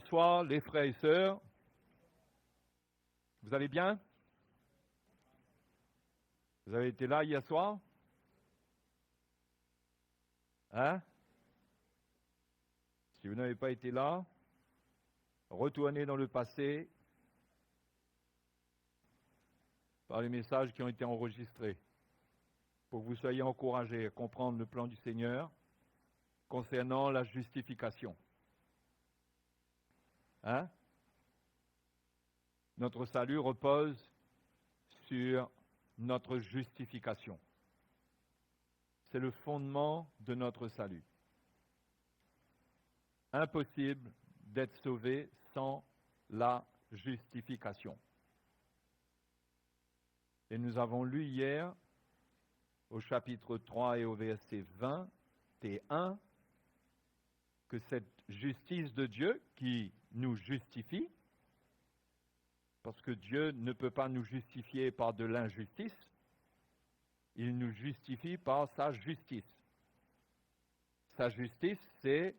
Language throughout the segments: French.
Bonsoir les frères et sœurs. Vous allez bien? Vous avez été là hier soir? Hein? Si vous n'avez pas été là, retournez dans le passé par les messages qui ont été enregistrés pour que vous soyez encouragés à comprendre le plan du Seigneur concernant la justification. Hein? Notre salut repose sur notre justification. C'est le fondement de notre salut. Impossible d'être sauvé sans la justification. Et nous avons lu hier, au chapitre 3 et au verset 21, que cette justice de Dieu qui nous justifie, parce que Dieu ne peut pas nous justifier par de l'injustice, il nous justifie par sa justice. Sa justice, c'est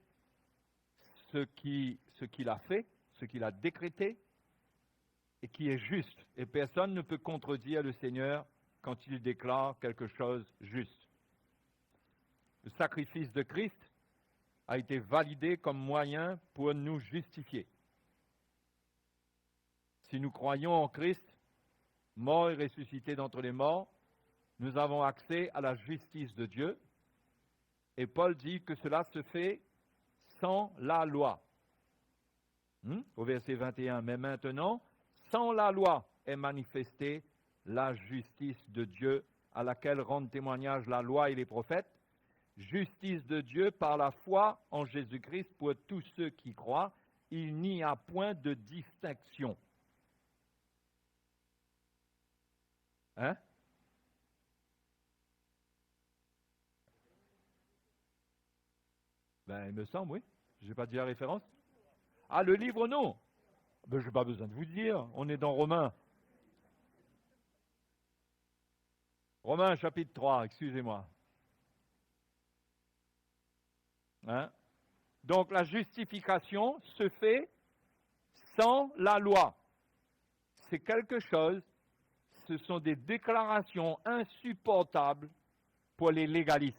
ce qu'il a fait, ce qu'il a décrété, et qui est juste. Et personne ne peut contredire le Seigneur quand il déclare quelque chose juste. Le sacrifice de Christ a été validé comme moyen pour nous justifier. Si nous croyons en Christ, mort et ressuscité d'entre les morts, nous avons accès à la justice de Dieu. Et Paul dit que cela se fait sans la loi. Au verset 21, mais maintenant, sans la loi est manifestée la justice de Dieu à laquelle rendent témoignage la loi et les prophètes. Justice de Dieu par la foi en Jésus-Christ pour tous ceux qui croient. Il n'y a point de distinction. Hein? Ben, il me semble, oui. Je n'ai pas dit la référence. Ah, le livre, non. Ben, je n'ai pas besoin de vous dire. On est dans Romains. Romains, chapitre 3, excusez-moi. Hein? Donc, la justification se fait sans la loi. C'est quelque chose, ce sont des déclarations insupportables pour les légalistes,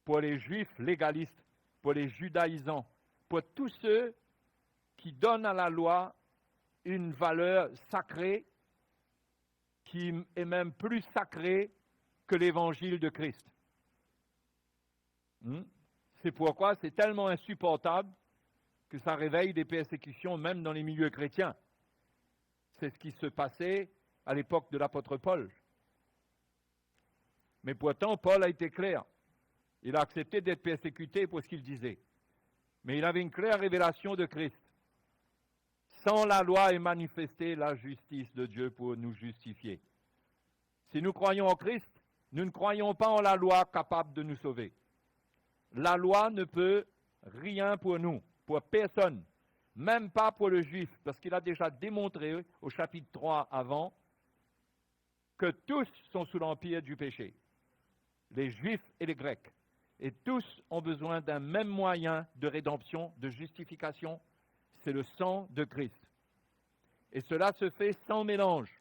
pour les juifs légalistes, pour les judaïsants, pour tous ceux qui donnent à la loi une valeur sacrée qui est même plus sacrée que l'évangile de Christ. C'est pourquoi c'est tellement insupportable que ça réveille des persécutions même dans les milieux chrétiens. C'est ce qui se passait à l'époque de l'apôtre Paul. Mais pourtant, Paul a été clair. Il a accepté d'être persécuté pour ce qu'il disait. Mais il avait une claire révélation de Christ. Sans la loi est manifestée la justice de Dieu pour nous justifier. Si nous croyons en Christ, nous ne croyons pas en la loi capable de nous sauver. La loi ne peut rien pour nous, pour personne, même pas pour le juif, parce qu'il a déjà démontré au chapitre 3 avant que tous sont sous l'empire du péché, les juifs et les grecs. Et tous ont besoin d'un même moyen de rédemption, de justification, c'est le sang de Christ. Et cela se fait sans mélange.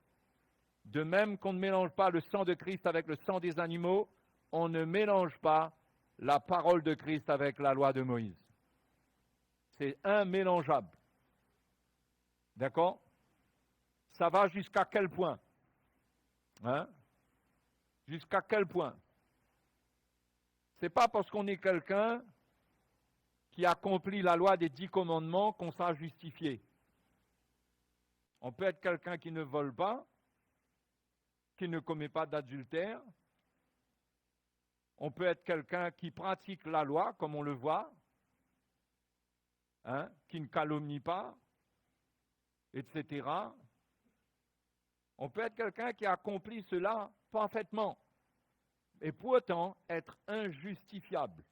De même qu'on ne mélange pas le sang de Christ avec le sang des animaux, on ne mélange pas la parole de Christ avec la loi de Moïse. C'est immélangeable. D'accord? Ça va jusqu'à quel point? Hein? Jusqu'à quel point? C'est pas parce qu'on est quelqu'un qui accomplit la loi des 10 commandements qu'on sera justifié. On peut être quelqu'un qui ne vole pas, qui ne commet pas d'adultère. On peut être quelqu'un qui pratique la loi, comme on le voit, qui ne calomnie pas, etc. On peut être quelqu'un qui accomplit cela parfaitement, et pourtant être injustifiable.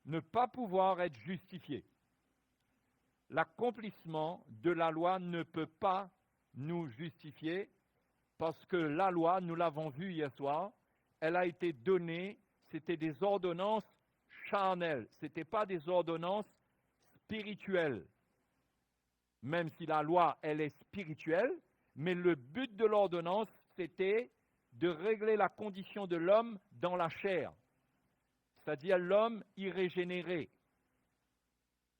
Ne pas pouvoir être justifié. L'accomplissement de la loi ne peut pas nous justifier, parce que la loi, nous l'avons vu hier soir, elle a été donnée, c'était des ordonnances charnelles, ce n'était pas des ordonnances spirituel, même si la loi, elle est spirituelle, mais le but de l'ordonnance, c'était de régler la condition de l'homme dans la chair, c'est-à-dire l'homme irrégénéré,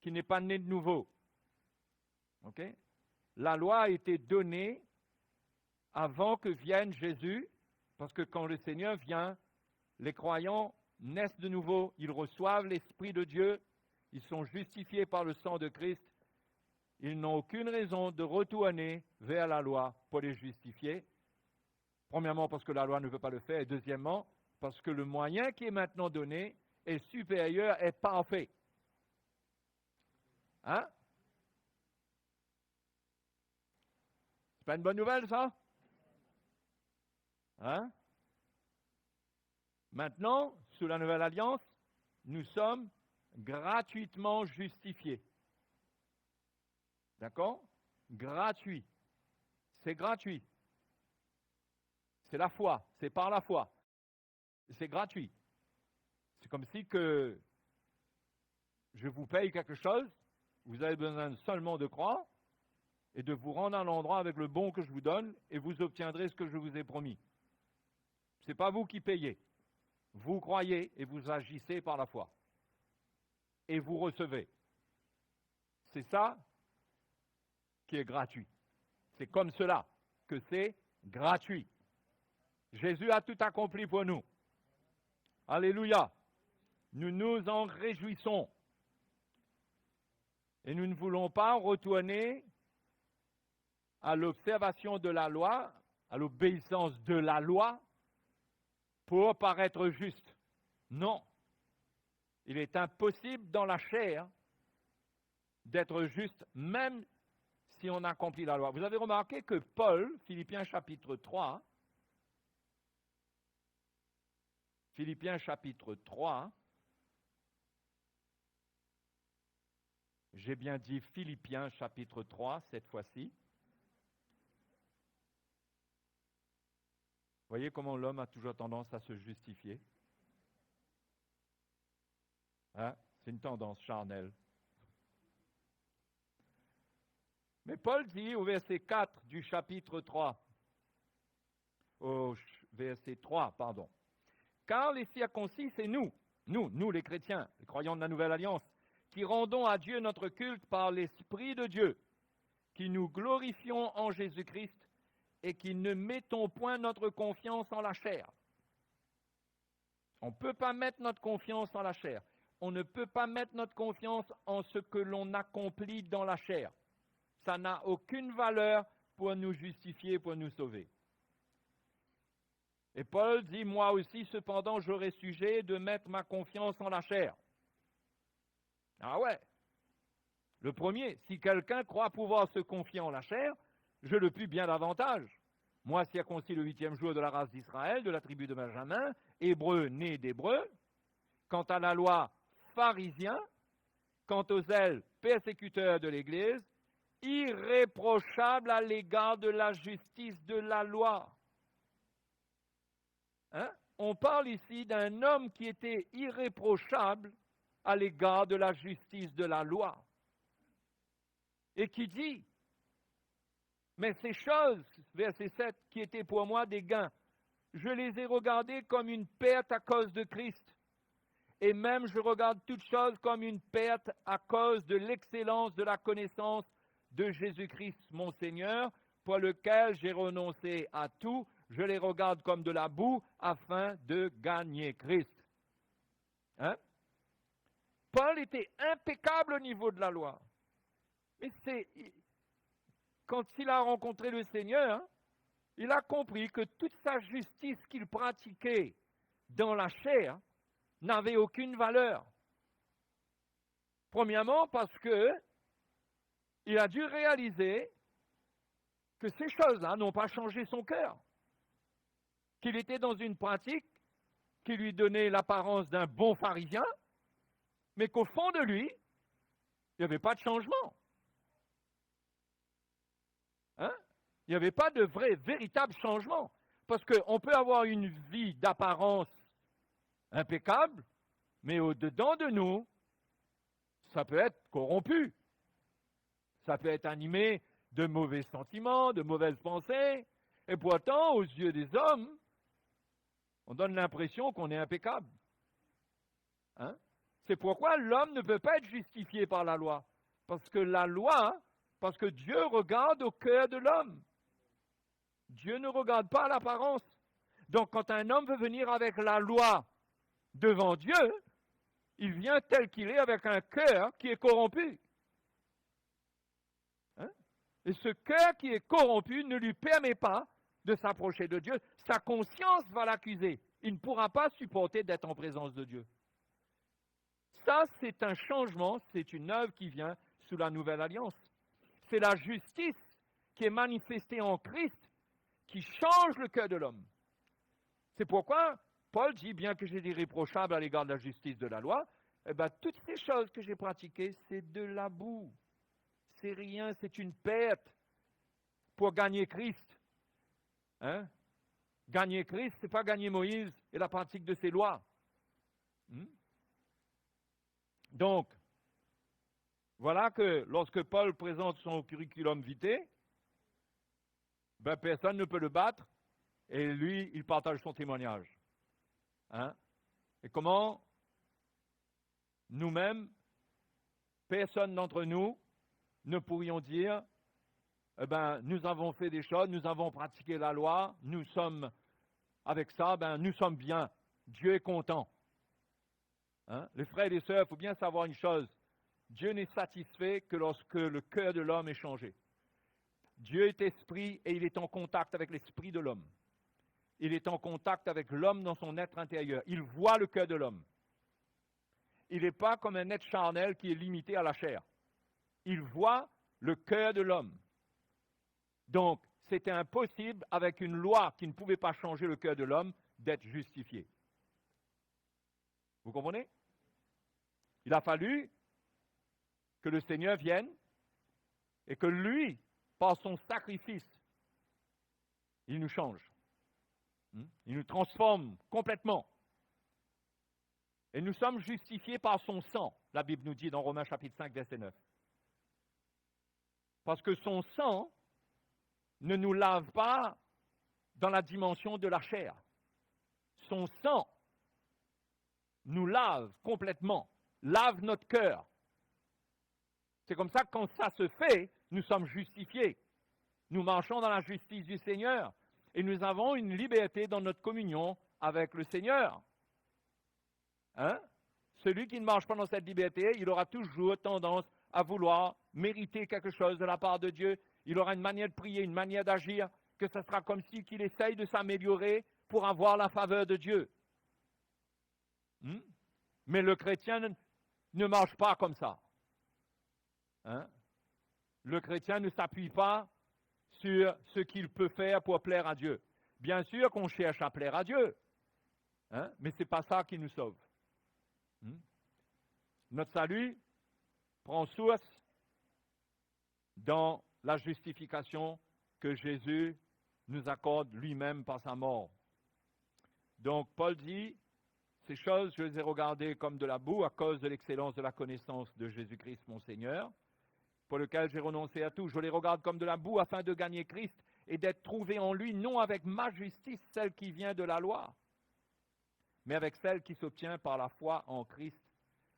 qui n'est pas né de nouveau. Okay? La loi a été donnée avant que vienne Jésus, parce que quand le Seigneur vient, les croyants naissent de nouveau, ils reçoivent l'Esprit de Dieu, ils sont justifiés par le sang de Christ, ils n'ont aucune raison de retourner vers la loi pour les justifier. Premièrement, parce que la loi ne veut pas le faire, et deuxièmement, parce que le moyen qui est maintenant donné est supérieur et parfait. Hein? C'est pas une bonne nouvelle, ça? Hein? Maintenant, sous la nouvelle alliance, nous sommes gratuitement justifiés. D'accord? Gratuit. C'est gratuit. C'est la foi. C'est par la foi. C'est gratuit. C'est comme si que je vous paye quelque chose, vous avez besoin seulement de croire et de vous rendre à l'endroit avec le bon que je vous donne et vous obtiendrez ce que je vous ai promis. Ce n'est pas vous qui payez. Vous croyez et vous agissez par la foi. Et vous recevez. C'est ça qui est gratuit. C'est comme cela que c'est gratuit. Jésus a tout accompli pour nous. Alléluia. Nous nous en réjouissons. Et nous ne voulons pas retourner à l'observation de la loi, à l'obéissance de la loi, pour paraître juste. Non. Il est impossible dans la chair d'être juste, même si on accomplit la loi. Vous avez remarqué que Paul, Philippiens chapitre 3, j'ai bien dit Philippiens chapitre 3 cette fois-ci. Voyez comment l'homme a toujours tendance à se justifier. Hein? C'est une tendance charnelle. Mais Paul dit au verset 4 du chapitre 3, au verset 3, pardon, « Car les circoncis, c'est nous les chrétiens, les croyants de la Nouvelle Alliance, qui rendons à Dieu notre culte par l'Esprit de Dieu, qui nous glorifions en Jésus-Christ et qui ne mettons point notre confiance en la chair. » On ne peut pas mettre notre confiance en la chair. On ne peut pas mettre notre confiance en ce que l'on accomplit dans la chair. Ça n'a aucune valeur pour nous justifier, pour nous sauver. Et Paul dit, moi aussi, cependant, j'aurai sujet de mettre ma confiance en la chair. Ah ouais. Le premier, si quelqu'un croit pouvoir se confier en la chair, je le puis bien davantage. Moi, circoncis le 8e jour de la race d'Israël, de la tribu de Benjamin, hébreu né d'hébreu, quant à la loi, pharisien, quant aux zèles, persécuteurs de l'Église, irréprochable à l'égard de la justice de la loi. Hein? On parle ici d'un homme qui était irréprochable à l'égard de la justice de la loi. Et qui dit, mais ces choses, verset 7, qui étaient pour moi des gains, je les ai regardées comme une perte à cause de Christ. Et même je regarde toutes choses comme une perte à cause de l'excellence de la connaissance de Jésus-Christ, mon Seigneur, pour lequel j'ai renoncé à tout. Je les regarde comme de la boue afin de gagner Christ. Hein? Paul était impeccable au niveau de la loi. Mais quand il a rencontré le Seigneur, il a compris que toute sa justice qu'il pratiquait dans la chair n'avait aucune valeur. Premièrement, parce que il a dû réaliser que ces choses-là n'ont pas changé son cœur. Qu'il était dans une pratique qui lui donnait l'apparence d'un bon pharisien, mais qu'au fond de lui, il n'y avait pas de changement. Hein? Il n'y avait pas de véritable changement. Parce qu'on peut avoir une vie d'apparence impeccable, mais au-dedans de nous, Ça peut être corrompu. Ça peut être animé de mauvais sentiments, de mauvaises pensées. Et pourtant, aux yeux des hommes, on donne l'impression qu'on est impeccable. Hein? C'est pourquoi l'homme ne peut pas être justifié par la loi. Parce que Dieu regarde au cœur de l'homme. Dieu ne regarde pas l'apparence. Donc quand un homme veut venir avec la loi devant Dieu, il vient tel qu'il est avec un cœur qui est corrompu. Hein? Et ce cœur qui est corrompu ne lui permet pas de s'approcher de Dieu. Sa conscience va l'accuser. Il ne pourra pas supporter d'être en présence de Dieu. Ça, c'est un changement, c'est une œuvre qui vient sous la nouvelle alliance. C'est la justice qui est manifestée en Christ qui change le cœur de l'homme. C'est pourquoi Paul dit, bien que j'ai des irréprochables à l'égard de la justice de la loi, eh bien, toutes ces choses que j'ai pratiquées, c'est de la boue. C'est rien, c'est une perte pour gagner Christ. Hein? Gagner Christ, ce n'est pas gagner Moïse et la pratique de ses lois. Donc, voilà que lorsque Paul présente son curriculum vitae, ben, personne ne peut le battre et lui, il partage son témoignage. Hein? Et comment nous-mêmes, personne d'entre nous, ne pourrions dire, eh ben, nous avons fait des choses, nous avons pratiqué la loi, nous sommes, avec ça, ben, nous sommes bien, Dieu est content. Hein? Les frères et les sœurs, il faut bien savoir une chose, Dieu n'est satisfait que lorsque le cœur de l'homme est changé. Dieu est esprit et il est en contact avec l'esprit de l'homme. Il est en contact avec l'homme dans son être intérieur. Il voit le cœur de l'homme. Il n'est pas comme un être charnel qui est limité à la chair. Il voit le cœur de l'homme. Donc, c'était impossible, avec une loi qui ne pouvait pas changer le cœur de l'homme, d'être justifié. Vous comprenez? Il a fallu que le Seigneur vienne et que lui, par son sacrifice, il nous change. Il nous transforme complètement. Et nous sommes justifiés par son sang, la Bible nous dit dans Romains chapitre 5, verset 9. Parce que son sang ne nous lave pas dans la dimension de la chair. Son sang nous lave complètement, lave notre cœur. C'est comme ça que quand ça se fait, nous sommes justifiés. Nous marchons dans la justice du Seigneur et nous avons une liberté dans notre communion avec le Seigneur. Hein? Celui qui ne marche pas dans cette liberté, il aura toujours tendance à vouloir mériter quelque chose de la part de Dieu. Il aura une manière de prier, une manière d'agir, que ce sera comme si qu'il essaye de s'améliorer pour avoir la faveur de Dieu. Mais le chrétien ne marche pas comme ça. Hein? Le chrétien ne s'appuie pas sur ce qu'il peut faire pour plaire à Dieu. Bien sûr qu'on cherche à plaire à Dieu, hein? Mais ce n'est pas ça qui nous sauve. Notre salut prend source dans la justification que Jésus nous accorde lui-même par sa mort. Donc Paul dit, ces choses, je les ai regardées comme de la boue à cause de l'excellence de la connaissance de Jésus-Christ mon Seigneur, pour lequel j'ai renoncé à tout. Je les regarde comme de la boue afin de gagner Christ et d'être trouvé en lui, non avec ma justice, celle qui vient de la loi, mais avec celle qui s'obtient par la foi en Christ,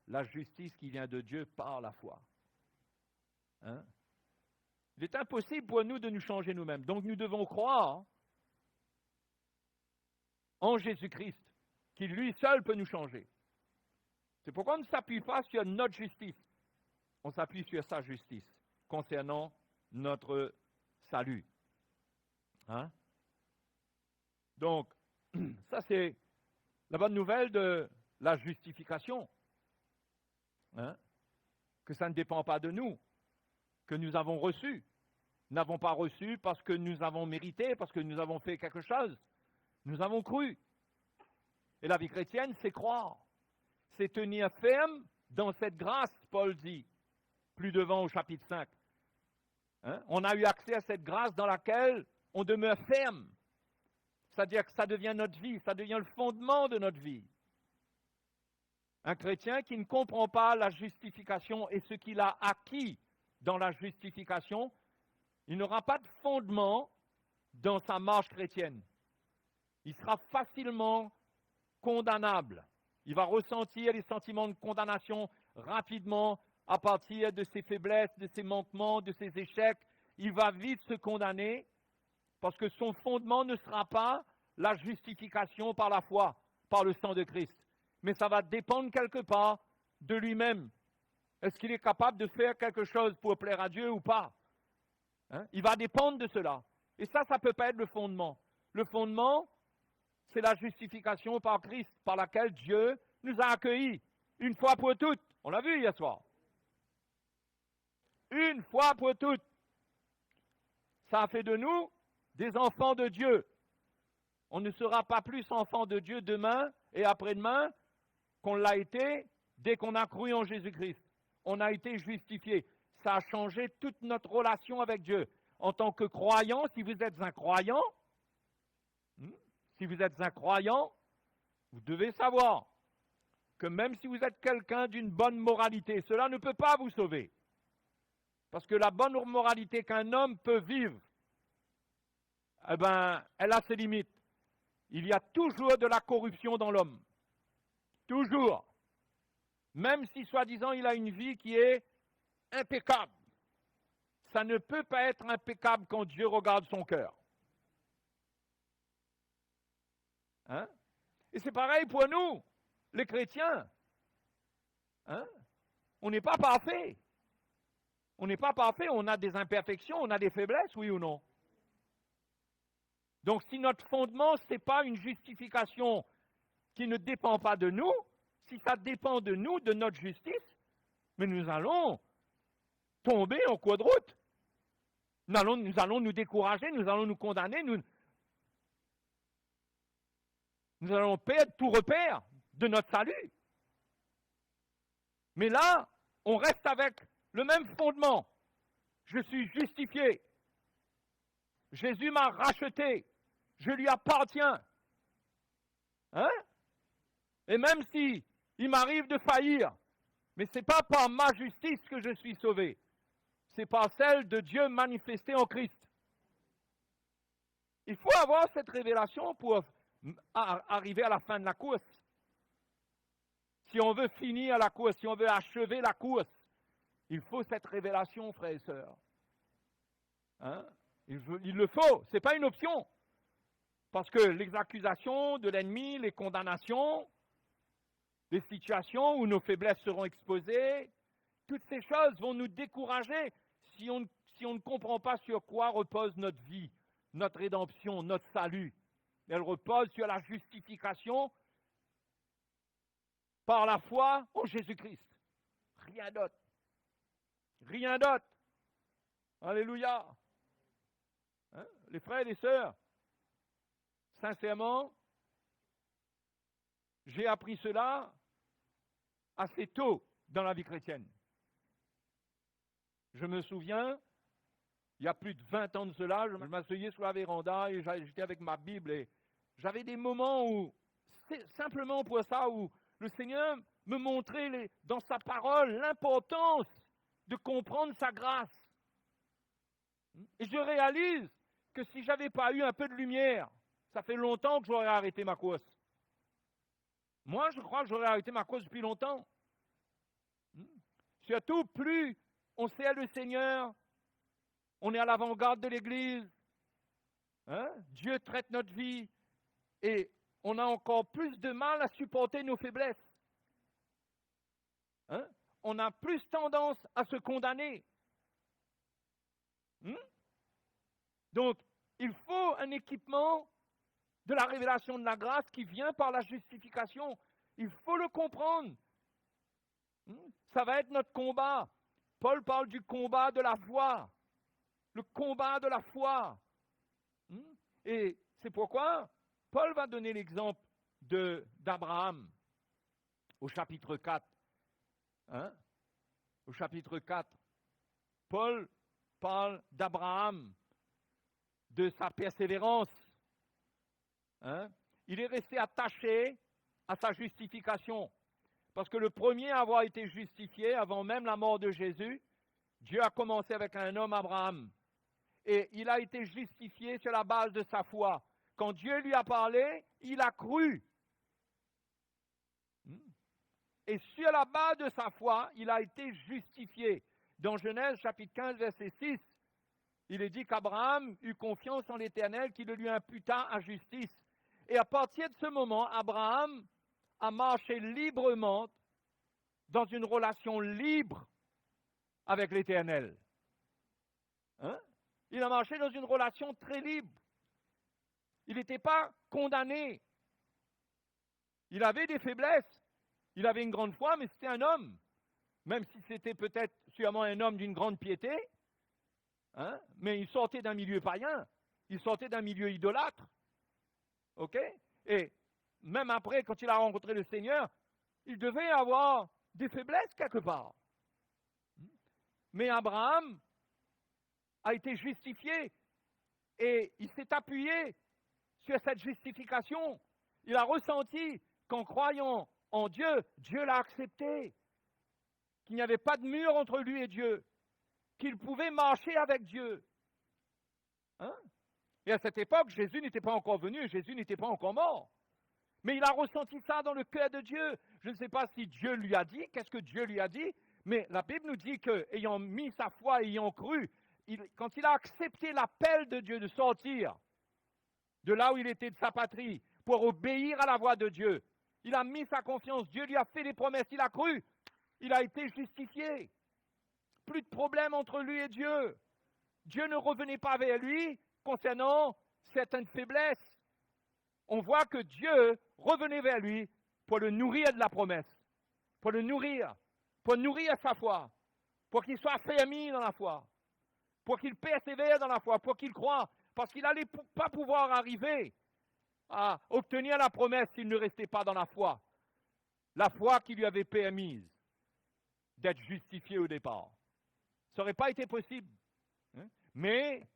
la justice qui vient de Dieu par la foi. Hein? Il est impossible pour nous de nous changer nous-mêmes. Donc nous devons croire en Jésus-Christ, qui lui seul peut nous changer. C'est pourquoi on ne s'appuie pas sur notre justice. On s'appuie sur sa justice concernant notre salut. Hein? Donc, ça c'est la bonne nouvelle de la justification. Hein? Que ça ne dépend pas de nous, que nous avons reçu. Nous n'avons pas reçu parce que nous avons mérité, parce que nous avons fait quelque chose. Nous avons cru. Et la vie chrétienne, c'est croire. C'est tenir ferme dans cette grâce, Paul dit, plus devant au chapitre 5. Hein? On a eu accès à cette grâce dans laquelle on demeure ferme. C'est-à-dire que ça devient notre vie, ça devient le fondement de notre vie. Un chrétien qui ne comprend pas la justification et ce qu'il a acquis dans la justification, il n'aura pas de fondement dans sa marche chrétienne. Il sera facilement condamnable. Il va ressentir les sentiments de condamnation rapidement à partir de ses faiblesses, de ses manquements, de ses échecs. Il va vite se condamner parce que son fondement ne sera pas la justification par la foi, par le sang de Christ. Mais ça va dépendre quelque part de lui-même. Est-ce qu'il est capable de faire quelque chose pour plaire à Dieu ou pas? Il va dépendre de cela. Et ça ne peut pas être le fondement. Le fondement, c'est la justification par Christ, par laquelle Dieu nous a accueillis, une fois pour toutes. On l'a vu hier soir. Une fois pour toutes. Ça a fait de nous des enfants de Dieu. On ne sera pas plus enfants de Dieu demain et après-demain qu'on l'a été dès qu'on a cru en Jésus-Christ. On a été justifiés. Ça a changé toute notre relation avec Dieu. En tant que croyant, si vous êtes un croyant, vous devez savoir que même si vous êtes quelqu'un d'une bonne moralité, cela ne peut pas vous sauver. Parce que la bonne moralité qu'un homme peut vivre, eh ben, elle a ses limites. Il y a toujours de la corruption dans l'homme. Toujours. Même si, soi-disant, il a une vie qui est impeccable. Ça ne peut pas être impeccable quand Dieu regarde son cœur. Et c'est pareil pour nous, les chrétiens. On n'est pas parfait. On n'est pas parfait, on a des imperfections, on a des faiblesses, oui ou non? Donc si notre fondement, ce n'est pas une justification qui ne dépend pas de nous, si ça dépend de nous, de notre justice, mais nous allons tomber en cours de route. Nous allons nous décourager, nous allons nous condamner, nous allons perdre tout repère de notre salut. Mais là, on reste avec le même fondement. Je suis justifié. Jésus m'a racheté. Je lui appartiens. Et même si il m'arrive de faillir, mais ce n'est pas par ma justice que je suis sauvé. C'est par celle de Dieu manifestée en Christ. Il faut avoir cette révélation pour arriver à la fin de la course. Si on veut finir la course, si on veut achever la course, il faut cette révélation, frères et sœurs. Il le faut, ce n'est pas une option. Parce que les accusations de l'ennemi, les condamnations, les situations où nos faiblesses seront exposées, toutes ces choses vont nous décourager si on ne comprend pas sur quoi repose notre vie, notre rédemption, notre salut. Elle repose sur la justification par la foi en Jésus-Christ. Rien d'autre. Rien d'autre. Alléluia. Les frères et les sœurs, sincèrement, j'ai appris cela assez tôt dans la vie chrétienne. Je me souviens, il y a plus de 20 ans de cela, je m'asseyais sur la véranda et j'étais avec ma Bible et j'avais des moments où, simplement pour ça, où le Seigneur me montrait dans sa parole l'importance de comprendre sa grâce. Et je réalise que si je n'avais pas eu un peu de lumière, ça fait longtemps que j'aurais arrêté ma course. Moi, je crois que j'aurais arrêté ma course depuis longtemps. Surtout, plus on sert le Seigneur, on est à l'avant-garde de l'Église, Dieu traite notre vie et on a encore plus de mal à supporter nos faiblesses. On a plus tendance à se condamner. Donc, il faut un équipement de la révélation de la grâce qui vient par la justification. Il faut le comprendre. Ça va être notre combat. Paul parle du combat de la foi. Le combat de la foi. Et c'est pourquoi Paul va donner l'exemple d'Abraham au chapitre 4. Au chapitre 4, Paul parle d'Abraham, de sa persévérance. Il est resté attaché à sa justification. Parce que le premier à avoir été justifié avant même la mort de Jésus, Dieu a commencé avec un homme, Abraham. Et il a été justifié sur la base de sa foi. Quand Dieu lui a parlé, il a cru. Et sur la base de sa foi, il a été justifié. Dans Genèse chapitre 15, verset 6, il est dit qu'Abraham eut confiance en l'Éternel qui le lui imputa à justice. Et à partir de ce moment, Abraham a marché librement dans une relation libre avec l'Éternel. Hein? Il a marché dans une relation très libre. Il n'était pas condamné. Il avait des faiblesses. Il avait une grande foi, mais c'était un homme. Même si c'était peut-être sûrement un homme d'une grande piété. Hein? Mais il sortait d'un milieu païen. Il sortait d'un milieu idolâtre. OK? Et même après, quand il a rencontré le Seigneur, il devait avoir des faiblesses quelque part. Mais Abraham a été justifié et il s'est appuyé sur cette justification. Il a ressenti qu'en croyant en Dieu, Dieu l'a accepté, qu'il n'y avait pas de mur entre lui et Dieu, qu'il pouvait marcher avec Dieu. Hein? Et à cette époque, Jésus n'était pas encore venu, Jésus n'était pas encore mort. Mais il a ressenti ça dans le cœur de Dieu. Je ne sais pas si Dieu lui a dit, qu'est-ce que Dieu lui a dit, mais la Bible nous dit qu'ayant mis sa foi, ayant cru, quand il a accepté l'appel de Dieu de sortir de là où il était de sa patrie pour obéir à la voix de Dieu, il a mis sa confiance, Dieu lui a fait des promesses, il a cru, il a été justifié. Plus de problème entre lui et Dieu. Dieu ne revenait pas vers lui concernant certaines faiblesses. On voit que Dieu revenait vers lui pour le nourrir de la promesse, pour le nourrir, pour nourrir sa foi, pour qu'il soit affermi dans la foi, pour qu'il persévère dans la foi, pour qu'il croie, parce qu'il n'allait pas pouvoir arriver à obtenir la promesse s'il ne restait pas dans la foi qui lui avait permise d'être justifié au départ. Ça n'aurait pas été possible. Hein? Mais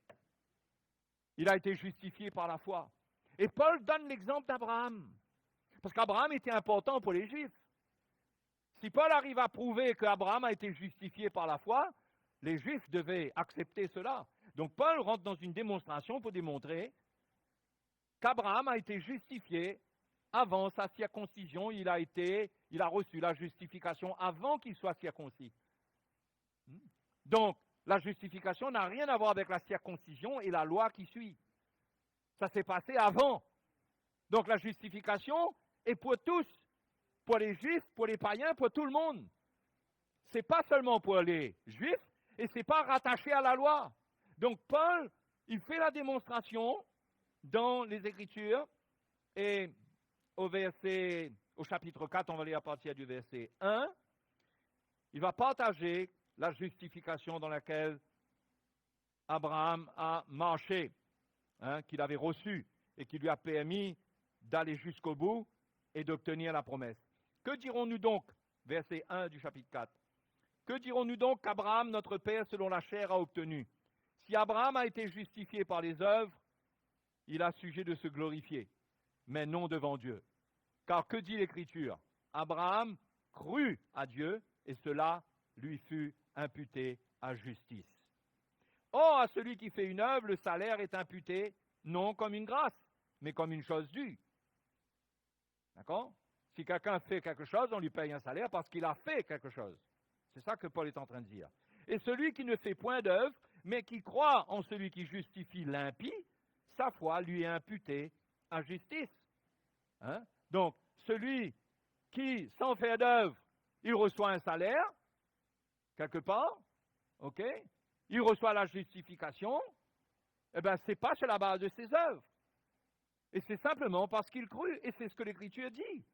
il a été justifié par la foi. Et Paul donne l'exemple d'Abraham. Parce qu'Abraham était important pour les Juifs. Si Paul arrive à prouver qu'Abraham a été justifié par la foi, les Juifs devaient accepter cela. Donc Paul rentre dans une démonstration pour démontrer qu'Abraham a été justifié avant sa circoncision. Il a reçu la justification avant qu'il soit circoncis. Donc, la justification n'a rien à voir avec la circoncision et la loi qui suit. Ça s'est passé avant. Donc, la justification est pour tous, pour les Juifs, pour les païens, pour tout le monde. Ce n'est pas seulement pour les Juifs et ce n'est pas rattaché à la loi. Donc, Paul, il fait la démonstration dans les Écritures et au chapitre 4, on va lire à partir du verset 1, il va partager la justification dans laquelle Abraham a marché, qu'il avait reçue et qui lui a permis d'aller jusqu'au bout et d'obtenir la promesse. Que dirons-nous donc, verset 1 du chapitre 4, que dirons-nous donc qu'Abraham, notre père, selon la chair, a obtenu? Si Abraham a été justifié par les œuvres, il a sujet de se glorifier, mais non devant Dieu. Car que dit l'Écriture? Abraham crut à Dieu et cela lui fut imputé à justice. Or, à celui qui fait une œuvre, le salaire est imputé non comme une grâce, mais comme une chose due. D'accord? Si quelqu'un fait quelque chose, on lui paye un salaire parce qu'il a fait quelque chose. C'est ça que Paul est en train de dire. Et celui qui ne fait point d'œuvre, mais qui croit en celui qui justifie l'impie, sa foi lui est imputée à justice. Hein? Donc, celui qui, sans faire d'œuvre, il reçoit un salaire, quelque part, ok? Il reçoit la justification, eh bien, ce n'est pas sur la base de ses œuvres. Et c'est simplement parce qu'il crut, et c'est ce que l'Écriture dit.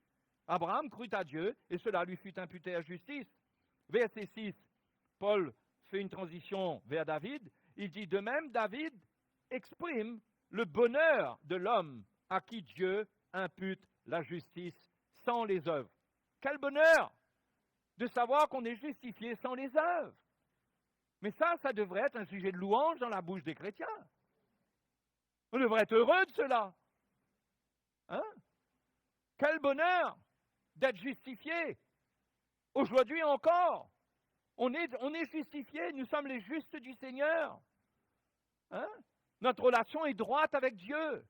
Abraham crut à Dieu, et cela lui fut imputé à justice. Verset 6, Paul fait une transition vers David. Il dit, de même, David exprime le bonheur de l'homme à qui Dieu impute la justice sans les œuvres. Quel bonheur de savoir qu'on est justifié sans les œuvres. Mais ça devrait être un sujet de louange dans la bouche des chrétiens. On devrait être heureux de cela. Hein? Quel bonheur d'être justifié Aujourd'hui encore, on est justifiés, nous sommes les justes du Seigneur. Hein? Notre relation est droite avec Dieu.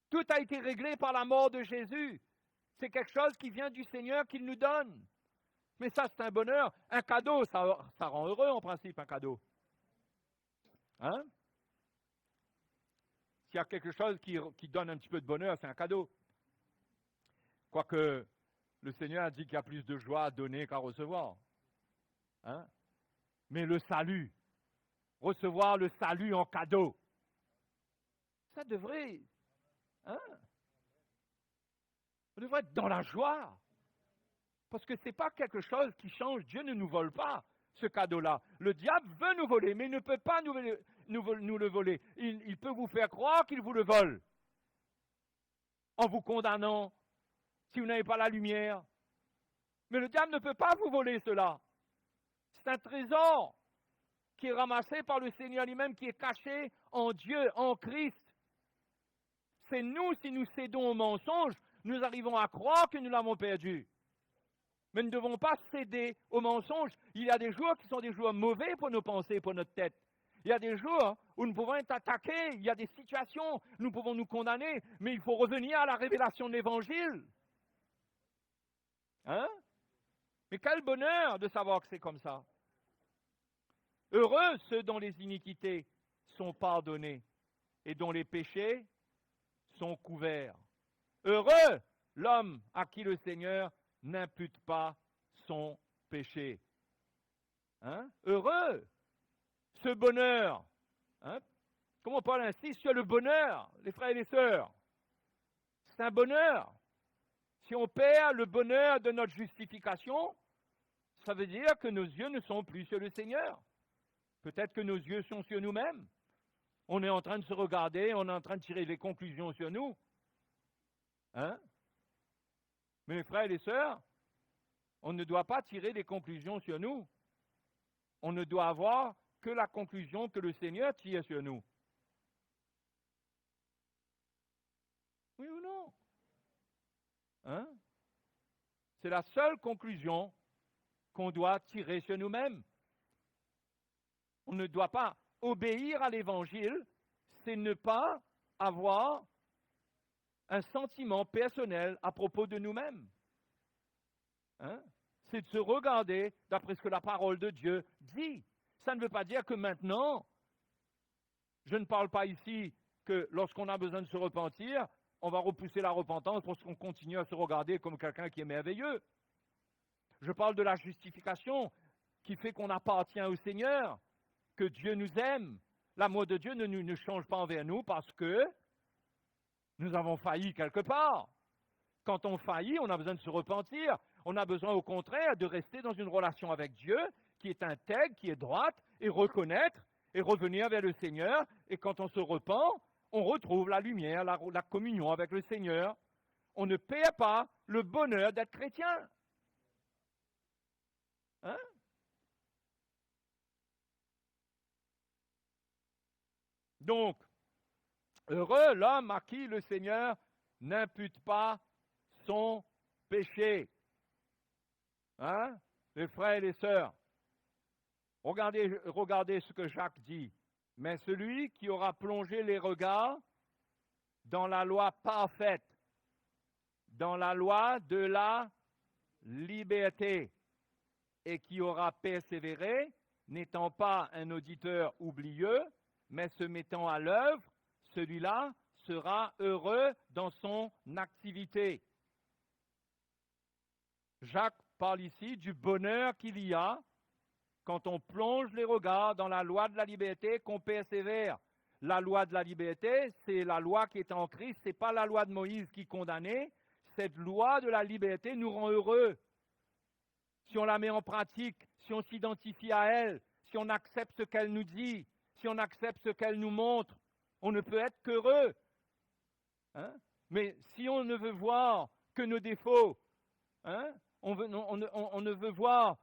Tout a été réglé par la mort de Jésus. C'est quelque chose qui vient du Seigneur qu'il nous donne. Mais ça, c'est un bonheur. Un cadeau, ça rend heureux en principe, un cadeau. Hein? S'il y a quelque chose qui donne un petit peu de bonheur, c'est un cadeau. Quoique le Seigneur a dit qu'il y a plus de joie à donner qu'à recevoir. Hein? Mais le salut, recevoir le salut en cadeau, ça devrait, hein? On devrait être dans la joie. Parce que ce n'est pas quelque chose qui change. Dieu ne nous vole pas ce cadeau-là. Le diable veut nous voler, mais il ne peut pas nous le voler. Il peut vous faire croire qu'il vous le vole en vous condamnant si vous n'avez pas la lumière. Mais le diable ne peut pas vous voler cela. C'est un trésor qui est ramassé par le Seigneur lui-même, qui est caché en Dieu, en Christ. C'est nous, si nous cédons au mensonge, nous arrivons à croire que nous l'avons perdu. Mais nous ne devons pas céder au mensonge. Il y a des jours qui sont des jours mauvais pour nos pensées, pour notre tête. Il y a des jours où nous pouvons être attaqués, il y a des situations où nous pouvons nous condamner, mais il faut revenir à la révélation de l'Évangile. Hein? Mais quel bonheur de savoir que c'est comme ça. Heureux ceux dont les iniquités sont pardonnées et dont les péchés sont couverts. Heureux l'homme à qui le Seigneur n'impute pas son péché. Hein? Heureux ce bonheur. Hein? Comment Paul insiste sur le bonheur, les frères et les sœurs. C'est un bonheur. Si on perd le bonheur de notre justification, ça veut dire que nos yeux ne sont plus sur le Seigneur. Peut-être que nos yeux sont sur nous-mêmes. On est en train de se regarder, on est en train de tirer les conclusions sur nous. Hein? Mais mes frères et les sœurs, on ne doit pas tirer des conclusions sur nous. On ne doit avoir que la conclusion que le Seigneur tire sur nous. Oui ou non? Hein? C'est la seule conclusion qu'on doit tirer sur nous-mêmes. On ne doit pas obéir à l'Évangile, c'est ne pas avoir un sentiment personnel à propos de nous-mêmes. Hein? C'est de se regarder d'après ce que la parole de Dieu dit. Ça ne veut pas dire que maintenant, je ne parle pas ici que lorsqu'on a besoin de se repentir, on va repousser la repentance parce qu'on continue à se regarder comme quelqu'un qui est merveilleux. Je parle de la justification qui fait qu'on appartient au Seigneur, que Dieu nous aime. L'amour de Dieu ne change pas envers nous parce que nous avons failli quelque part. Quand on faillit, on a besoin de se repentir. On a besoin au contraire de rester dans une relation avec Dieu qui est intègre, qui est droite, et reconnaître et revenir vers le Seigneur. Et quand on se repent, on retrouve la lumière, la communion avec le Seigneur. On ne perd pas le bonheur d'être chrétien. Hein? Donc, heureux l'homme à qui le Seigneur n'impute pas son péché. Hein? Les frères et les sœurs, regardez ce que Jacques dit. Mais celui qui aura plongé les regards dans la loi parfaite, dans la loi de la liberté, et qui aura persévéré, n'étant pas un auditeur oublieux, mais se mettant à l'œuvre, celui-là sera heureux dans son activité. Jacques parle ici du bonheur qu'il y a quand on plonge les regards dans la loi de la liberté, qu'on persévère. La loi de la liberté, c'est la loi qui est en Christ, ce n'est pas la loi de Moïse qui condamnait. Cette loi de la liberté nous rend heureux. Si on la met en pratique, si on s'identifie à elle, si on accepte ce qu'elle nous dit, si on accepte ce qu'elle nous montre, on ne peut être qu'heureux. Hein? Mais si on ne veut voir que nos défauts, hein? On ne veut voir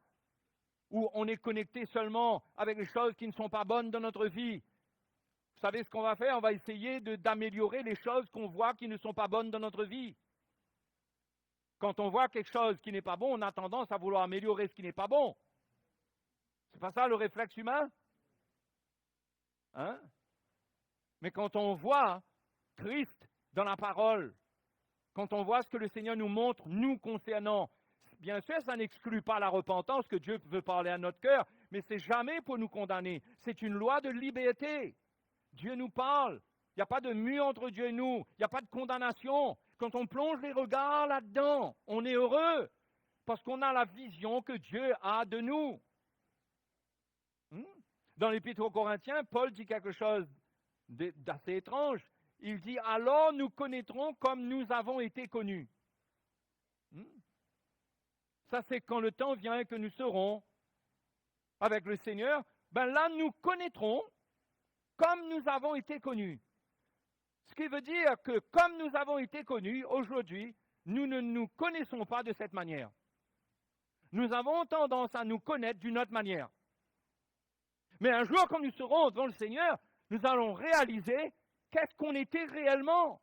où on est connecté seulement avec les choses qui ne sont pas bonnes dans notre vie. Vous savez ce qu'on va faire? On va essayer d'améliorer les choses qu'on voit qui ne sont pas bonnes dans notre vie. Quand on voit quelque chose qui n'est pas bon, on a tendance à vouloir améliorer ce qui n'est pas bon. C'est pas ça le réflexe humain? Hein? Mais quand on voit Christ dans la parole, quand on voit ce que le Seigneur nous montre, nous concernant, bien sûr, ça n'exclut pas la repentance, que Dieu veut parler à notre cœur, mais c'est jamais pour nous condamner. C'est une loi de liberté. Dieu nous parle. Il n'y a pas de mur entre Dieu et nous. Il n'y a pas de condamnation. Quand on plonge les regards là-dedans, on est heureux parce qu'on a la vision que Dieu a de nous. Dans l'Épître aux Corinthiens, Paul dit quelque chose d'assez étrange. Il dit « Alors nous connaîtrons comme nous avons été connus ». Ça, c'est quand le temps vient que nous serons avec le Seigneur. Ben là, nous connaîtrons comme nous avons été connus. Ce qui veut dire que comme nous avons été connus, aujourd'hui, nous ne nous connaissons pas de cette manière. Nous avons tendance à nous connaître d'une autre manière. Mais un jour, quand nous serons devant le Seigneur, nous allons réaliser qu'est-ce qu'on était réellement.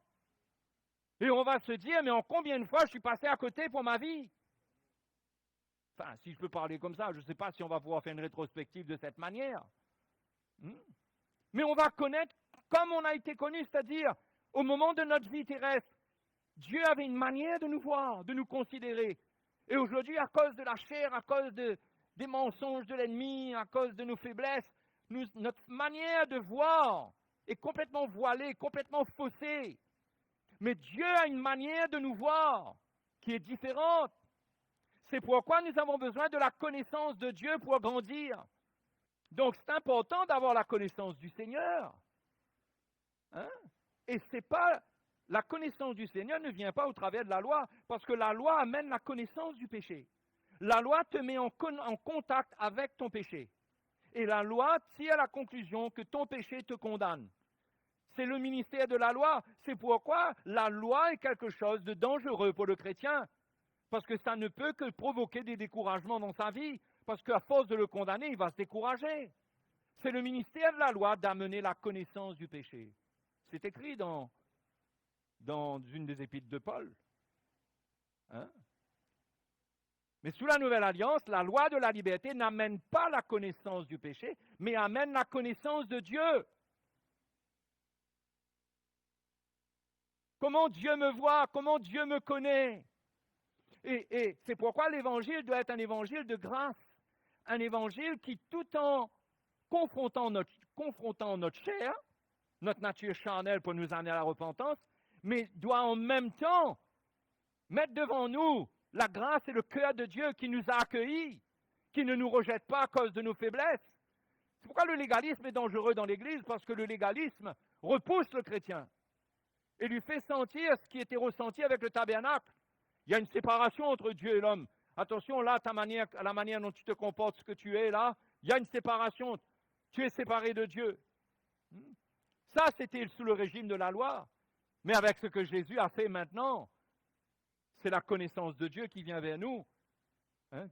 Et on va se dire, mais en combien de fois je suis passé à côté pour ma vie? Enfin, si je peux parler comme ça, je ne sais pas si on va pouvoir faire une rétrospective de cette manière. Mais on va connaître comme on a été connu, c'est-à-dire au moment de notre vie terrestre, Dieu avait une manière de nous voir, de nous considérer. Et aujourd'hui, à cause de la chair, à cause des mensonges de l'ennemi, à cause de nos faiblesses, notre manière de voir est complètement voilée, complètement faussée. Mais Dieu a une manière de nous voir qui est différente. C'est pourquoi nous avons besoin de la connaissance de Dieu pour grandir. Donc c'est important d'avoir la connaissance du Seigneur. Et c'est pas, la connaissance du Seigneur ne vient pas au travers de la loi, parce que la loi amène la connaissance du péché. La loi te met en contact avec ton péché. Et la loi tire la conclusion que ton péché te condamne. C'est le ministère de la loi. C'est pourquoi la loi est quelque chose de dangereux pour le chrétien. Parce que ça ne peut que provoquer des découragements dans sa vie. Parce qu'à force de le condamner, il va se décourager. C'est le ministère de la loi d'amener la connaissance du péché. C'est écrit dans une des épîtres de Paul. Mais sous la Nouvelle Alliance, la loi de la liberté n'amène pas la connaissance du péché, mais amène la connaissance de Dieu. Comment Dieu me voit, comment Dieu me connaît. Et c'est pourquoi l'évangile doit être un évangile de grâce. Un évangile qui, tout en confrontant notre chair, notre nature charnelle pour nous amener à la repentance, mais doit en même temps mettre devant nous la grâce et le cœur de Dieu qui nous a accueillis, qui ne nous rejette pas à cause de nos faiblesses. C'est pourquoi le légalisme est dangereux dans l'Église, parce que le légalisme repousse le chrétien et lui fait sentir ce qui était ressenti avec le tabernacle. Il y a une séparation entre Dieu et l'homme. Attention, là, la manière dont tu te comportes, ce que tu es là, il y a une séparation. Tu es séparé de Dieu. Ça, c'était sous le régime de la loi. Mais avec ce que Jésus a fait maintenant, c'est la connaissance de Dieu qui vient vers nous.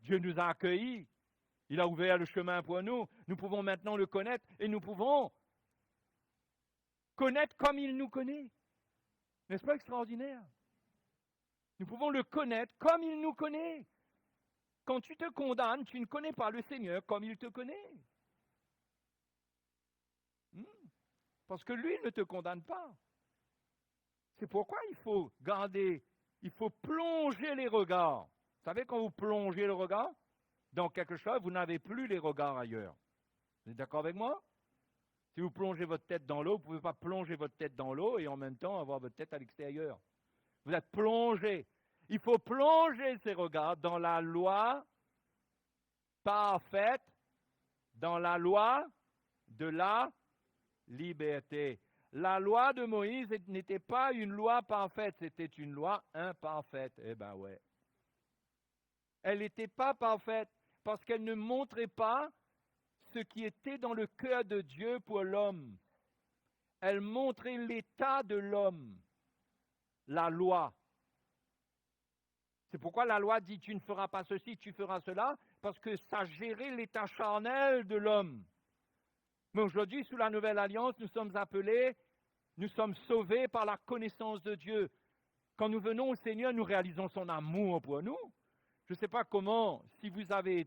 Dieu nous a accueillis. Il a ouvert le chemin pour nous. Nous pouvons maintenant le connaître et nous pouvons connaître comme il nous connaît. N'est-ce pas extraordinaire? Nous pouvons le connaître comme il nous connaît. Quand tu te condamnes, tu ne connais pas le Seigneur comme il te connaît. Parce que lui ne te condamne pas. C'est pourquoi il faut plonger les regards. Vous savez, quand vous plongez le regard dans quelque chose, vous n'avez plus les regards ailleurs. Vous êtes d'accord avec moi? Si vous plongez votre tête dans l'eau, vous ne pouvez pas plonger votre tête dans l'eau et en même temps avoir votre tête à l'extérieur. Vous êtes plongé. Il faut plonger ses regards dans la loi parfaite, dans la loi de la liberté. La loi de Moïse n'était pas une loi parfaite, c'était une loi imparfaite. Eh bien ouais. Elle n'était pas parfaite parce qu'elle ne montrait pas ce qui était dans le cœur de Dieu pour l'homme. Elle montrait l'état de l'homme, la loi. C'est pourquoi la loi dit tu ne feras pas ceci, tu feras cela, parce que ça gérait l'état charnel de l'homme. Mais aujourd'hui, sous la Nouvelle Alliance, nous sommes appelés, nous sommes sauvés par la connaissance de Dieu. Quand nous venons au Seigneur, nous réalisons son amour pour nous. Je ne sais pas comment, si vous avez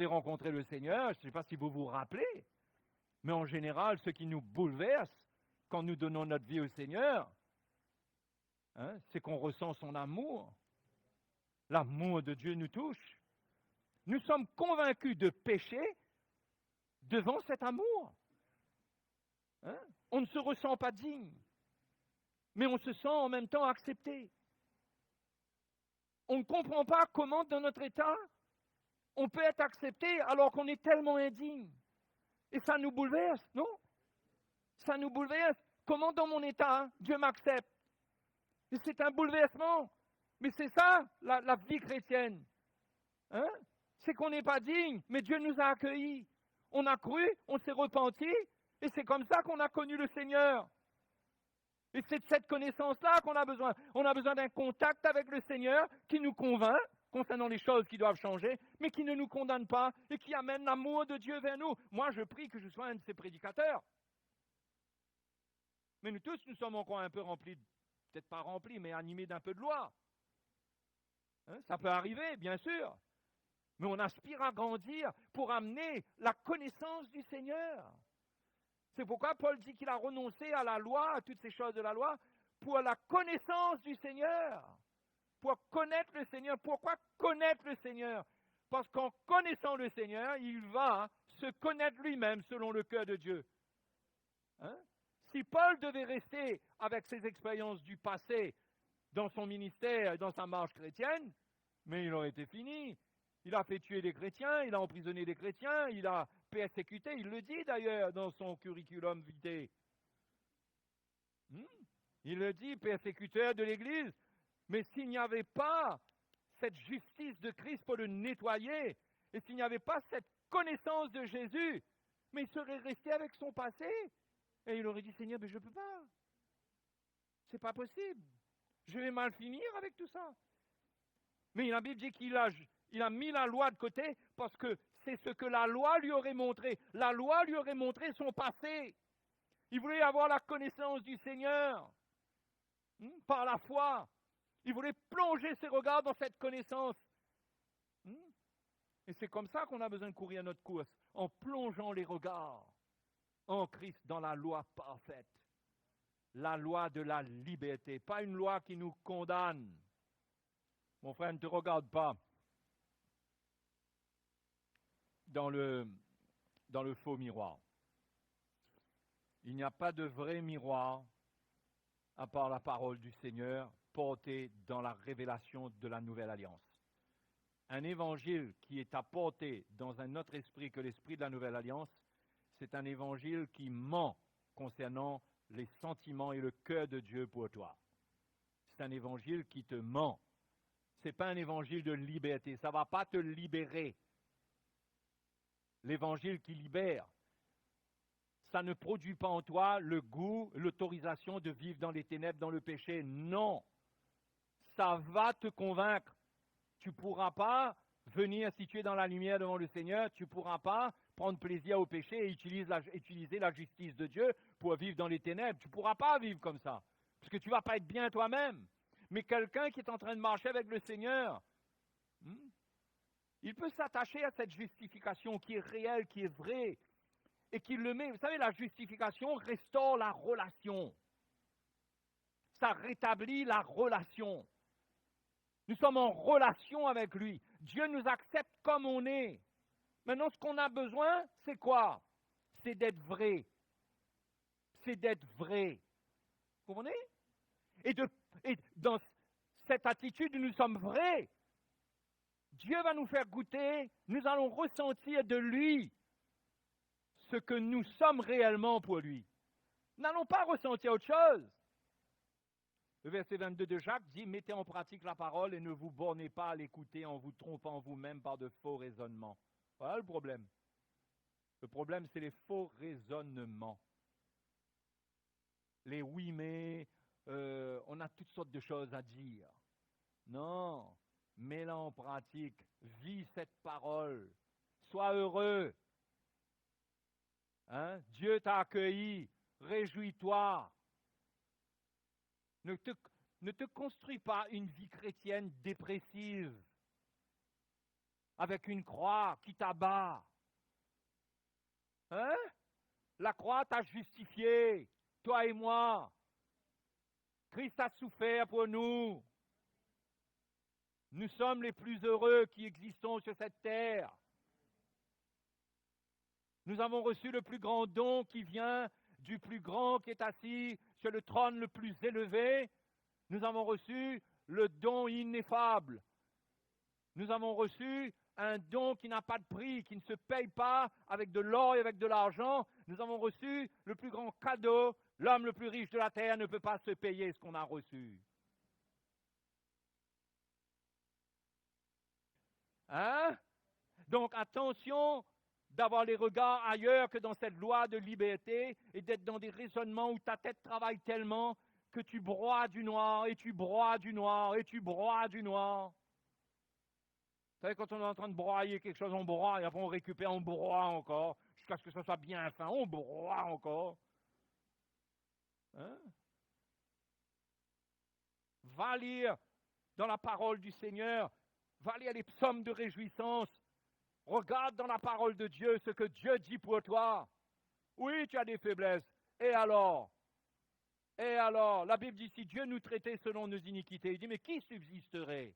rencontré le Seigneur, je ne sais pas si vous vous rappelez, mais en général, ce qui nous bouleverse quand nous donnons notre vie au Seigneur, c'est qu'on ressent son amour. L'amour de Dieu nous touche. Nous sommes convaincus de péché devant cet amour. On ne se ressent pas digne, mais on se sent en même temps accepté. On ne comprend pas comment, dans notre état, on peut être accepté alors qu'on est tellement indigne. Et ça nous bouleverse, non? Ça nous bouleverse. Comment, dans mon état, Dieu m'accepte? Et c'est un bouleversement. Mais c'est ça, la vie chrétienne. C'est qu'on n'est pas digne, mais Dieu nous a accueillis. On a cru, on s'est repenti, et c'est comme ça qu'on a connu le Seigneur. Et c'est de cette connaissance-là qu'on a besoin. On a besoin d'un contact avec le Seigneur qui nous convainc concernant les choses qui doivent changer, mais qui ne nous condamne pas et qui amène l'amour de Dieu vers nous. Moi, je prie que je sois un de ces prédicateurs. Mais nous tous, nous sommes encore un peu remplis, peut-être pas remplis, mais animés d'un peu de loi. Ça peut arriver, bien sûr. Mais on aspire à grandir pour amener la connaissance du Seigneur. C'est pourquoi Paul dit qu'il a renoncé à la loi, à toutes ces choses de la loi, pour la connaissance du Seigneur. Pour connaître le Seigneur. Pourquoi connaître le Seigneur? Parce qu'en connaissant le Seigneur, il va se connaître lui-même selon le cœur de Dieu. Si Paul devait rester avec ses expériences du passé dans son ministère, dans sa marche chrétienne, mais il aurait été fini. Il a fait tuer des chrétiens, il a emprisonné des chrétiens, il a persécuté, il le dit d'ailleurs dans son curriculum vitae. Il le dit, persécuteur de l'Église. Mais s'il n'y avait pas cette justice de Christ pour le nettoyer, et s'il n'y avait pas cette connaissance de Jésus, mais il serait resté avec son passé, et il aurait dit, Seigneur, mais je ne peux pas. C'est pas possible. Je vais mal finir avec tout ça. Mais la Bible dit qu'il a mis la loi de côté parce que c'est ce que la loi lui aurait montré. La loi lui aurait montré son passé. Il voulait avoir la connaissance du Seigneur par la foi. Il voulait plonger ses regards dans cette connaissance. Et c'est comme ça qu'on a besoin de courir notre course, en plongeant les regards en Christ dans la loi parfaite. La loi de la liberté, pas une loi qui nous condamne. Mon frère, ne te regarde pas dans le faux miroir. Il n'y a pas de vrai miroir à part la parole du Seigneur portée dans la révélation de la nouvelle alliance. Un évangile qui est apporté dans un autre esprit que l'esprit de la nouvelle alliance, c'est un évangile qui ment concernant les sentiments et le cœur de Dieu pour toi. C'est un évangile qui te ment. Ce n'est pas un évangile de liberté, ça ne va pas te libérer. L'évangile qui libère, ça ne produit pas en toi le goût, l'autorisation de vivre dans les ténèbres, dans le péché. Non, ça va te convaincre. Tu ne pourras pas venir, si tu es dans la lumière devant le Seigneur, tu ne pourras pas prendre plaisir au péché et utiliser la justice de Dieu pour vivre dans les ténèbres. Tu ne pourras pas vivre comme ça, parce que tu ne vas pas être bien toi-même. Mais quelqu'un qui est en train de marcher avec le Seigneur, il peut s'attacher à cette justification qui est réelle, qui est vraie, et qui le met. Vous savez, la justification restaure la relation. Ça rétablit la relation. Nous sommes en relation avec lui. Dieu nous accepte comme on est. Maintenant, ce qu'on a besoin, c'est quoi? C'est d'être vrai. C'est d'être vrai. Vous comprenez? Et dans cette attitude où nous sommes vrais, Dieu va nous faire goûter, nous allons ressentir de lui ce que nous sommes réellement pour lui. Nous n'allons pas ressentir autre chose. Le verset 22 de Jacques dit « Mettez en pratique la parole et ne vous bornez pas à l'écouter en vous trompant vous-même par de faux raisonnements. » Voilà le problème. Le problème, c'est les faux raisonnements. Les oui, mais on a toutes sortes de choses à dire. Non, mets-la en pratique. Vis cette parole. Sois heureux. Dieu t'a accueilli. Réjouis-toi. Ne te construis pas une vie chrétienne dépressive, avec une croix qui t'abat. Hein? La croix t'a justifié, toi et moi. Christ a souffert pour nous. Nous sommes les plus heureux qui existons sur cette terre. Nous avons reçu le plus grand don qui vient du plus grand qui est assis sur le trône le plus élevé. Nous avons reçu le don ineffable. Nous avons reçu un don qui n'a pas de prix, qui ne se paye pas avec de l'or et avec de l'argent. Nous avons reçu le plus grand cadeau. L'homme le plus riche de la terre ne peut pas se payer ce qu'on a reçu. Hein? Donc attention d'avoir les regards ailleurs que dans cette loi de liberté et d'être dans des raisonnements où ta tête travaille tellement que tu broies du noir et tu broies du noir et tu broies du noir. Vous savez, quand on est en train de broyer quelque chose, on broie et après on récupère, on broie encore jusqu'à ce que ça soit bien fin, on broie encore. Hein? Va lire dans la parole du Seigneur, va lire les psaumes de réjouissance. Regarde dans la parole de Dieu ce que Dieu dit pour toi. Oui, tu as des faiblesses. Et alors? Et alors? La Bible dit, si Dieu nous traitait selon nos iniquités, il dit, mais qui subsisterait?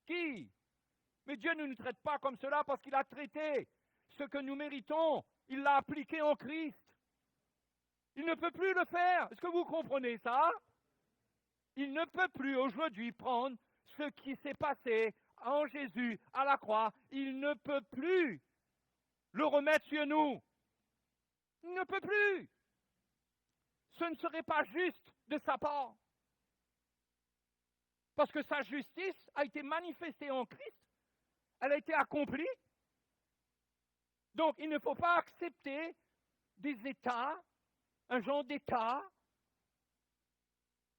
Qui? Mais Dieu ne nous traite pas comme cela parce qu'il a traité ce que nous méritons. Il l'a appliqué en Christ. Il ne peut plus le faire. Est-ce que vous comprenez ça? Il ne peut plus aujourd'hui prendre ce qui s'est passé en Jésus à la croix. Il ne peut plus le remettre sur nous. Il ne peut plus. Ce ne serait pas juste de sa part. Parce que sa justice a été manifestée en Christ. Elle a été accomplie. Donc, il ne faut pas accepter des états, un genre d'état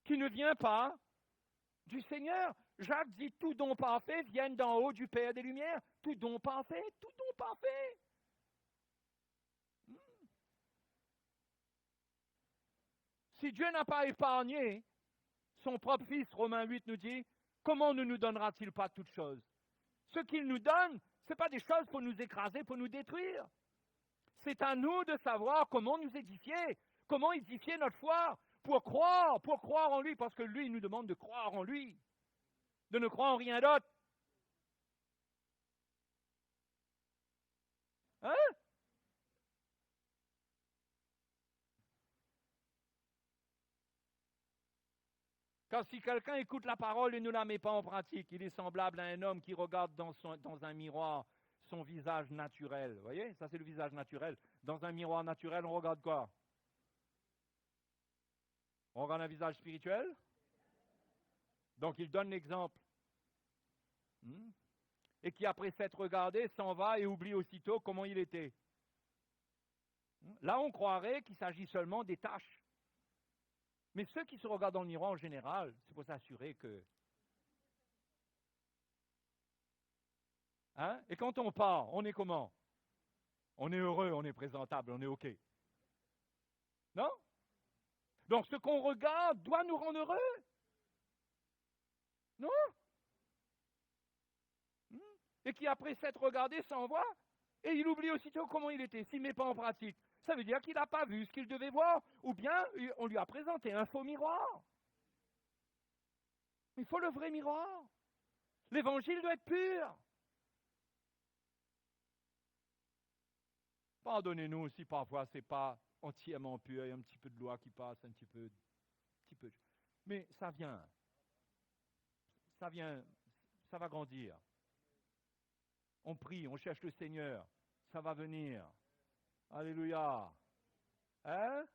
qui ne vient pas du Seigneur. Jacques dit, tout don parfait vient d'en haut du Père des Lumières. Tout don parfait, tout don parfait. Si Dieu n'a pas épargné son propre Fils, Romains 8 nous dit, comment ne nous donnera-t-il pas toutes choses? Ce qu'il nous donne, ce n'est pas des choses pour nous écraser, pour nous détruire. C'est à nous de savoir comment nous édifier, comment édifier notre foi, pour croire en lui, parce que lui, il nous demande de croire en lui, de ne croire en rien d'autre. Hein? Car si quelqu'un écoute la parole et ne la met pas en pratique, il est semblable à un homme qui regarde dans un miroir son visage naturel. Vous voyez, ça c'est le visage naturel. Dans un miroir naturel, on regarde quoi? On regarde un visage spirituel? Donc il donne l'exemple. Et qui après s'être regardé s'en va et oublie aussitôt comment il était. Là on croirait qu'il s'agit seulement des tâches. Mais ceux qui se regardent dans le miroir en général, c'est pour s'assurer que... Hein? Et quand on part, on est comment? On est heureux, on est présentable, on est OK. Non? Donc ce qu'on regarde doit nous rendre heureux. Non? Et qui après s'être regardé s'en va et il oublie aussitôt comment il était, s'il ne met pas en pratique. Ça veut dire qu'il n'a pas vu ce qu'il devait voir, ou bien on lui a présenté un faux miroir. Il faut le vrai miroir. L'évangile doit être pur. Pardonnez-nous si parfois ce n'est pas entièrement pur, il y a un petit peu de loi qui passe, un petit peu. Mais ça vient, ça va grandir. On prie, on cherche le Seigneur, ça va venir. Alléluia. Hein?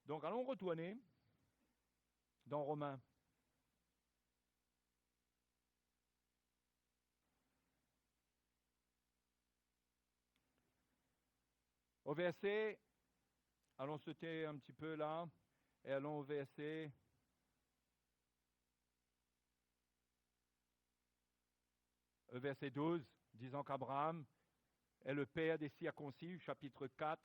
Donc allons retourner dans Romains. Au verset, allons sauter un petit peu là, et allons au verset verset 12, disant qu'Abraham, est le père des circoncis, chapitre 4,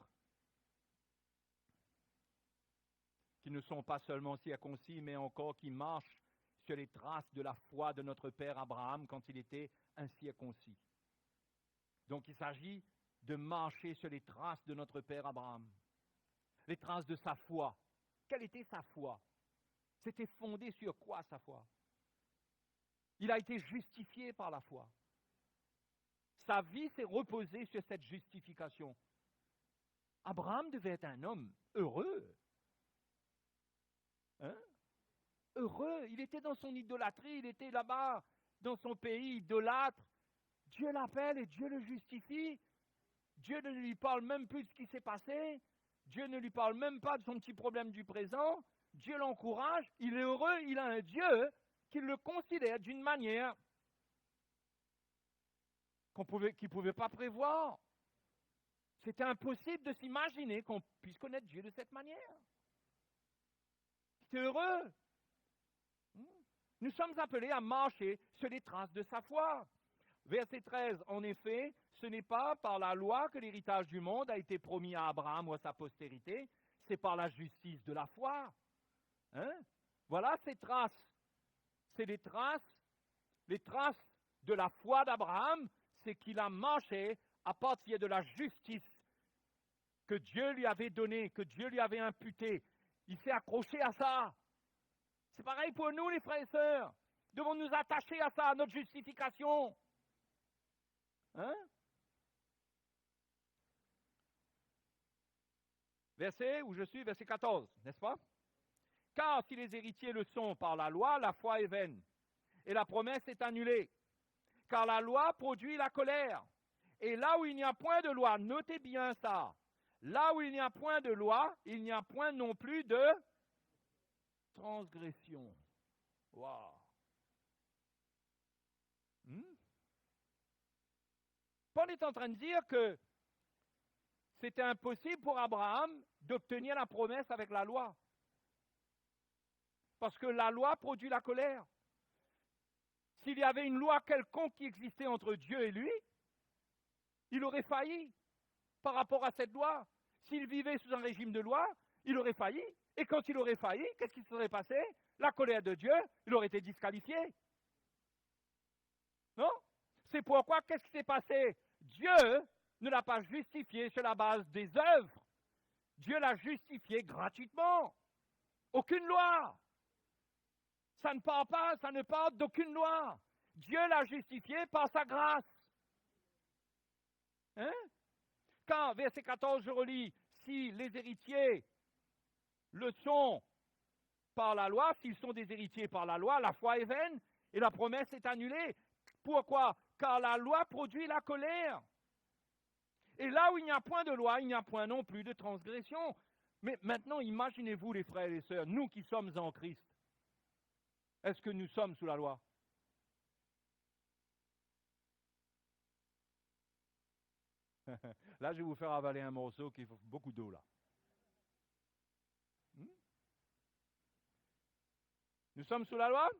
qui ne sont pas seulement circoncis, mais encore qui marchent sur les traces de la foi de notre père Abraham quand il était incirconcis. Donc il s'agit de marcher sur les traces de notre père Abraham, les traces de sa foi. Quelle était sa foi? C'était fondé sur quoi sa foi? Il a été justifié par la foi. Sa vie s'est reposée sur cette justification. Abraham devait être un homme heureux. Hein? Heureux. Il était dans son idolâtrie, il était là-bas, dans son pays idolâtre. Dieu l'appelle et Dieu le justifie. Dieu ne lui parle même plus de ce qui s'est passé. Dieu ne lui parle même pas de son petit problème du présent. Dieu l'encourage. Il est heureux. Il a un Dieu qui le considère d'une manière qu'il ne pouvait pas prévoir. C'était impossible de s'imaginer qu'on puisse connaître Dieu de cette manière. C'était heureux. Nous sommes appelés à marcher sur les traces de sa foi. Verset 13, en effet, ce n'est pas par la loi que l'héritage du monde a été promis à Abraham ou à sa postérité, c'est par la justice de la foi. Hein? Voilà ces traces. C'est les traces de la foi d'Abraham, c'est qu'il a marché à partir de la justice que Dieu lui avait donnée, que Dieu lui avait imputée. Il s'est accroché à ça. C'est pareil pour nous, les frères et sœurs. Devons nous attacher à ça, à notre justification. Hein? Verset où je suis, verset 14, n'est-ce pas? Car si les héritiers le sont par la loi, la foi est vaine, et la promesse est annulée. Car la loi produit la colère. Et là où il n'y a point de loi, notez bien ça, là où il n'y a point de loi, il n'y a point non plus de transgression. Waouh! Paul est en train de dire que c'était impossible pour Abraham d'obtenir la promesse avec la loi. Parce que la loi produit la colère. S'il y avait une loi quelconque qui existait entre Dieu et lui, il aurait failli par rapport à cette loi. S'il vivait sous un régime de loi, il aurait failli. Et quand il aurait failli, qu'est-ce qui serait passé? La colère de Dieu, il aurait été disqualifié. Non? C'est pourquoi, qu'est-ce qui s'est passé? Dieu ne l'a pas justifié sur la base des œuvres. Dieu l'a justifié gratuitement. Aucune loi. Ça ne part d'aucune loi. Dieu l'a justifié par sa grâce. Hein? Quand, verset 14, je relis, si les héritiers le sont par la loi, s'ils sont des héritiers par la loi, la foi est vaine et la promesse est annulée. Pourquoi? Car la loi produit la colère. Et là où il n'y a point de loi, il n'y a point non plus de transgression. Mais maintenant, imaginez-vous, les frères et les sœurs, nous qui sommes en Christ, est-ce que nous sommes sous la loi? Là, je vais vous faire avaler un morceau qui fait beaucoup d'eau, là. Nous sommes sous la loi? Nous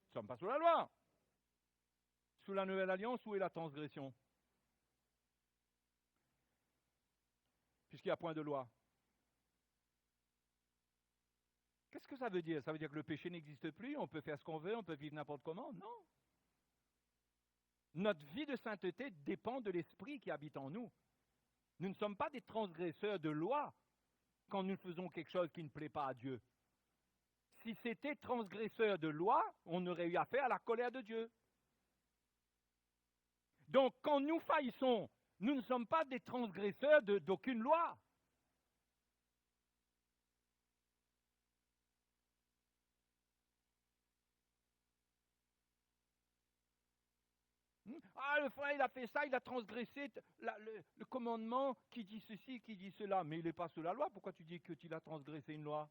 ne sommes pas sous la loi. Sous la nouvelle alliance, où est la transgression? Puisqu'il n'y a point de loi. Qu'est-ce que ça veut dire? Ça veut dire que le péché n'existe plus, on peut faire ce qu'on veut, on peut vivre n'importe comment? Non. Notre vie de sainteté dépend de l'esprit qui habite en nous. Nous ne sommes pas des transgresseurs de loi quand nous faisons quelque chose qui ne plaît pas à Dieu. Si c'était transgresseur de loi, on aurait eu affaire à la colère de Dieu. Donc, quand nous faillissons, nous ne sommes pas des transgresseurs d'aucune loi. Ah, le frère, il a fait ça, il a transgressé le commandement qui dit ceci, qui dit cela. Mais il n'est pas sous la loi. Pourquoi tu dis qu'il a transgressé une loi?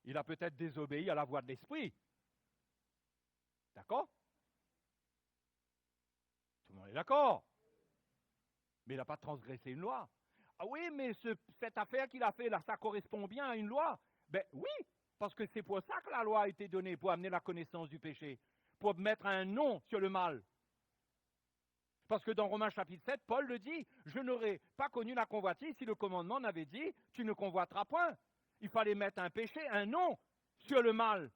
Il a peut-être désobéi à la voix de l'esprit. D'accord? Tout le monde est d'accord. Mais il n'a pas transgressé une loi. Ah oui, mais cette affaire qu'il a fait là, ça correspond bien à une loi. Ben oui, Parce que c'est pour ça que la loi a été donnée, pour amener la connaissance du péché, pour mettre un nom sur le mal. Parce que dans Romains chapitre 7, Paul le dit, je n'aurais pas connu la convoitise si le commandement n'avait dit, tu ne convoiteras point. Il fallait mettre un péché, un nom sur le mal.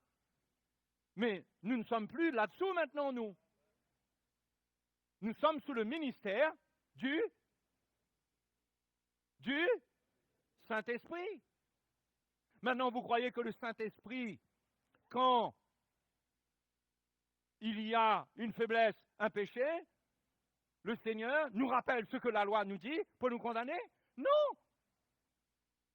Mais nous ne sommes plus là-dessous maintenant, nous. Nous sommes sous le ministère du Saint-Esprit. Maintenant, vous croyez que le Saint-Esprit, quand il y a une faiblesse, un péché, le Seigneur nous rappelle ce que la loi nous dit pour nous condamner? Non!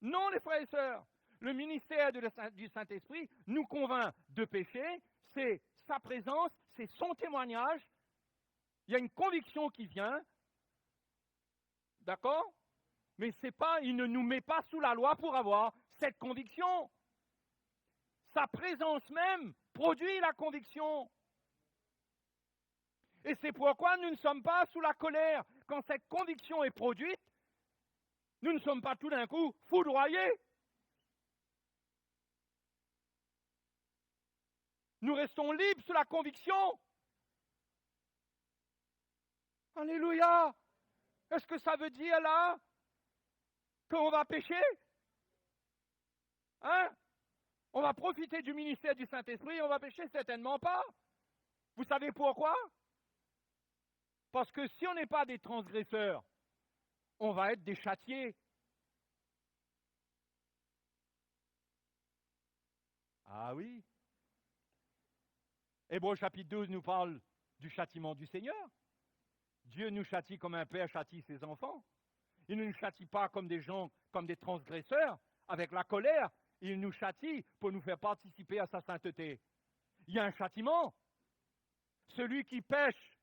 Non, les frères et sœurs. Le ministère du Saint-Esprit nous convainc de péché, c'est sa présence, c'est son témoignage. Il y a une conviction qui vient, d'accord? Mais c'est pas, il ne nous met pas sous la loi pour avoir cette conviction. Sa présence même produit la conviction. Et c'est pourquoi nous ne sommes pas sous la colère. Quand cette conviction est produite, nous ne sommes pas tout d'un coup foudroyés. Nous restons libres sous la conviction. Alléluia! Est-ce que ça veut dire là qu'on va pécher? Hein? On va profiter du ministère du Saint-Esprit et on va pécher? Certainement pas. Vous savez pourquoi? Parce que si on n'est pas des transgresseurs, on va être des châtiés. Ah oui. Hébreux chapitre 12 nous parle du châtiment du Seigneur. Dieu nous châtie comme un père châtie ses enfants. Il ne nous châtie pas comme des gens, comme des transgresseurs, avec la colère. Il nous châtie pour nous faire participer à sa sainteté. Il y a un châtiment. Celui qui pêche,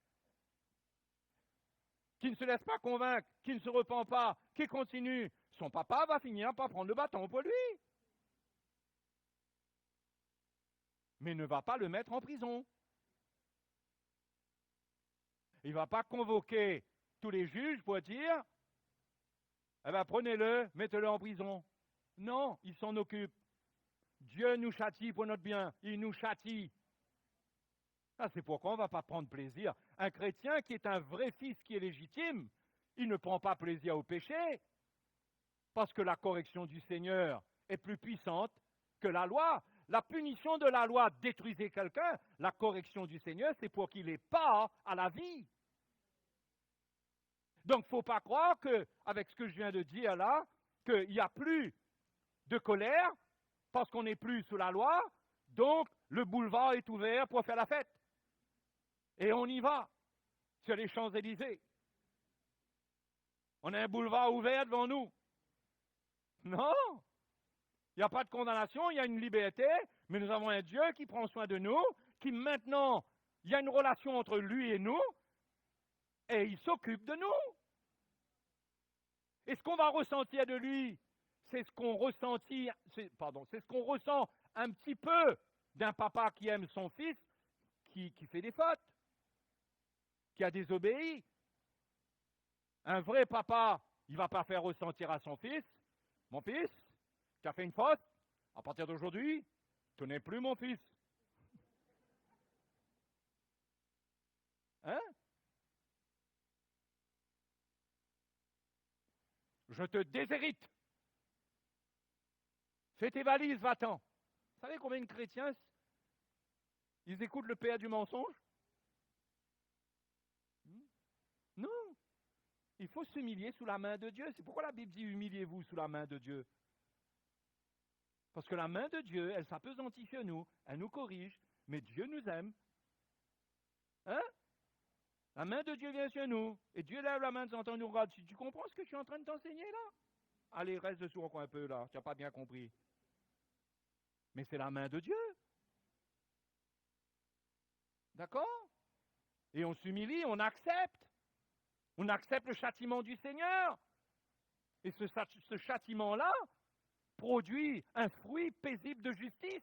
qui ne se laisse pas convaincre, qui ne se repent pas, qui continue, son papa va finir par prendre le bâton pour lui. Mais ne va pas le mettre en prison. Il ne va pas convoquer tous les juges pour dire, eh bien prenez-le, mettez-le en prison. Non, il s'en occupe. Dieu nous châtie pour notre bien, il nous châtie. Ah, c'est pourquoi on ne va pas prendre plaisir. Un chrétien qui est un vrai fils qui est légitime, il ne prend pas plaisir au péché, parce que la correction du Seigneur est plus puissante que la loi. La punition de la loi détruisait quelqu'un, la correction du Seigneur, c'est pour qu'il ait part à la vie. Donc, il ne faut pas croire qu'avec ce que je viens de dire là, qu'il n'y a plus de colère, parce qu'on n'est plus sous la loi, donc le boulevard est ouvert pour faire la fête. Et on y va, sur les Champs-Élysées. On a un boulevard ouvert devant nous. Non, il n'y a pas de condamnation, il y a une liberté, mais nous avons un Dieu qui prend soin de nous, qui maintenant, il y a une relation entre lui et nous, et il s'occupe de nous. Et ce qu'on va ressentir de lui, c'est ce qu'on c'est ce qu'on ressent un petit peu d'un papa qui aime son fils, qui fait des fautes, qui a désobéi. Un vrai papa, il ne va pas faire ressentir à son fils, mon fils, tu as fait une faute, à partir d'aujourd'hui, tu n'es plus mon fils. Hein? Je te déshérite. Fais tes valises, va-t'en. Vous savez combien de chrétiens, ils écoutent le père du mensonge? Non. Il faut s'humilier sous la main de Dieu. C'est pourquoi la Bible dit humiliez-vous sous la main de Dieu. Parce que la main de Dieu, elle s'appesantit sur nous, elle nous corrige, mais Dieu nous aime. Hein? La main de Dieu vient sur nous, et Dieu lève la main de temps en temps, nous regarde. Tu comprends ce que je suis en train de t'enseigner là? Allez, reste dessous encore un peu là, tu n'as pas bien compris. Mais c'est la main de Dieu. D'accord? Et on s'humilie, on accepte. On accepte le châtiment du Seigneur. Et ce châtiment-là produit un fruit paisible de justice.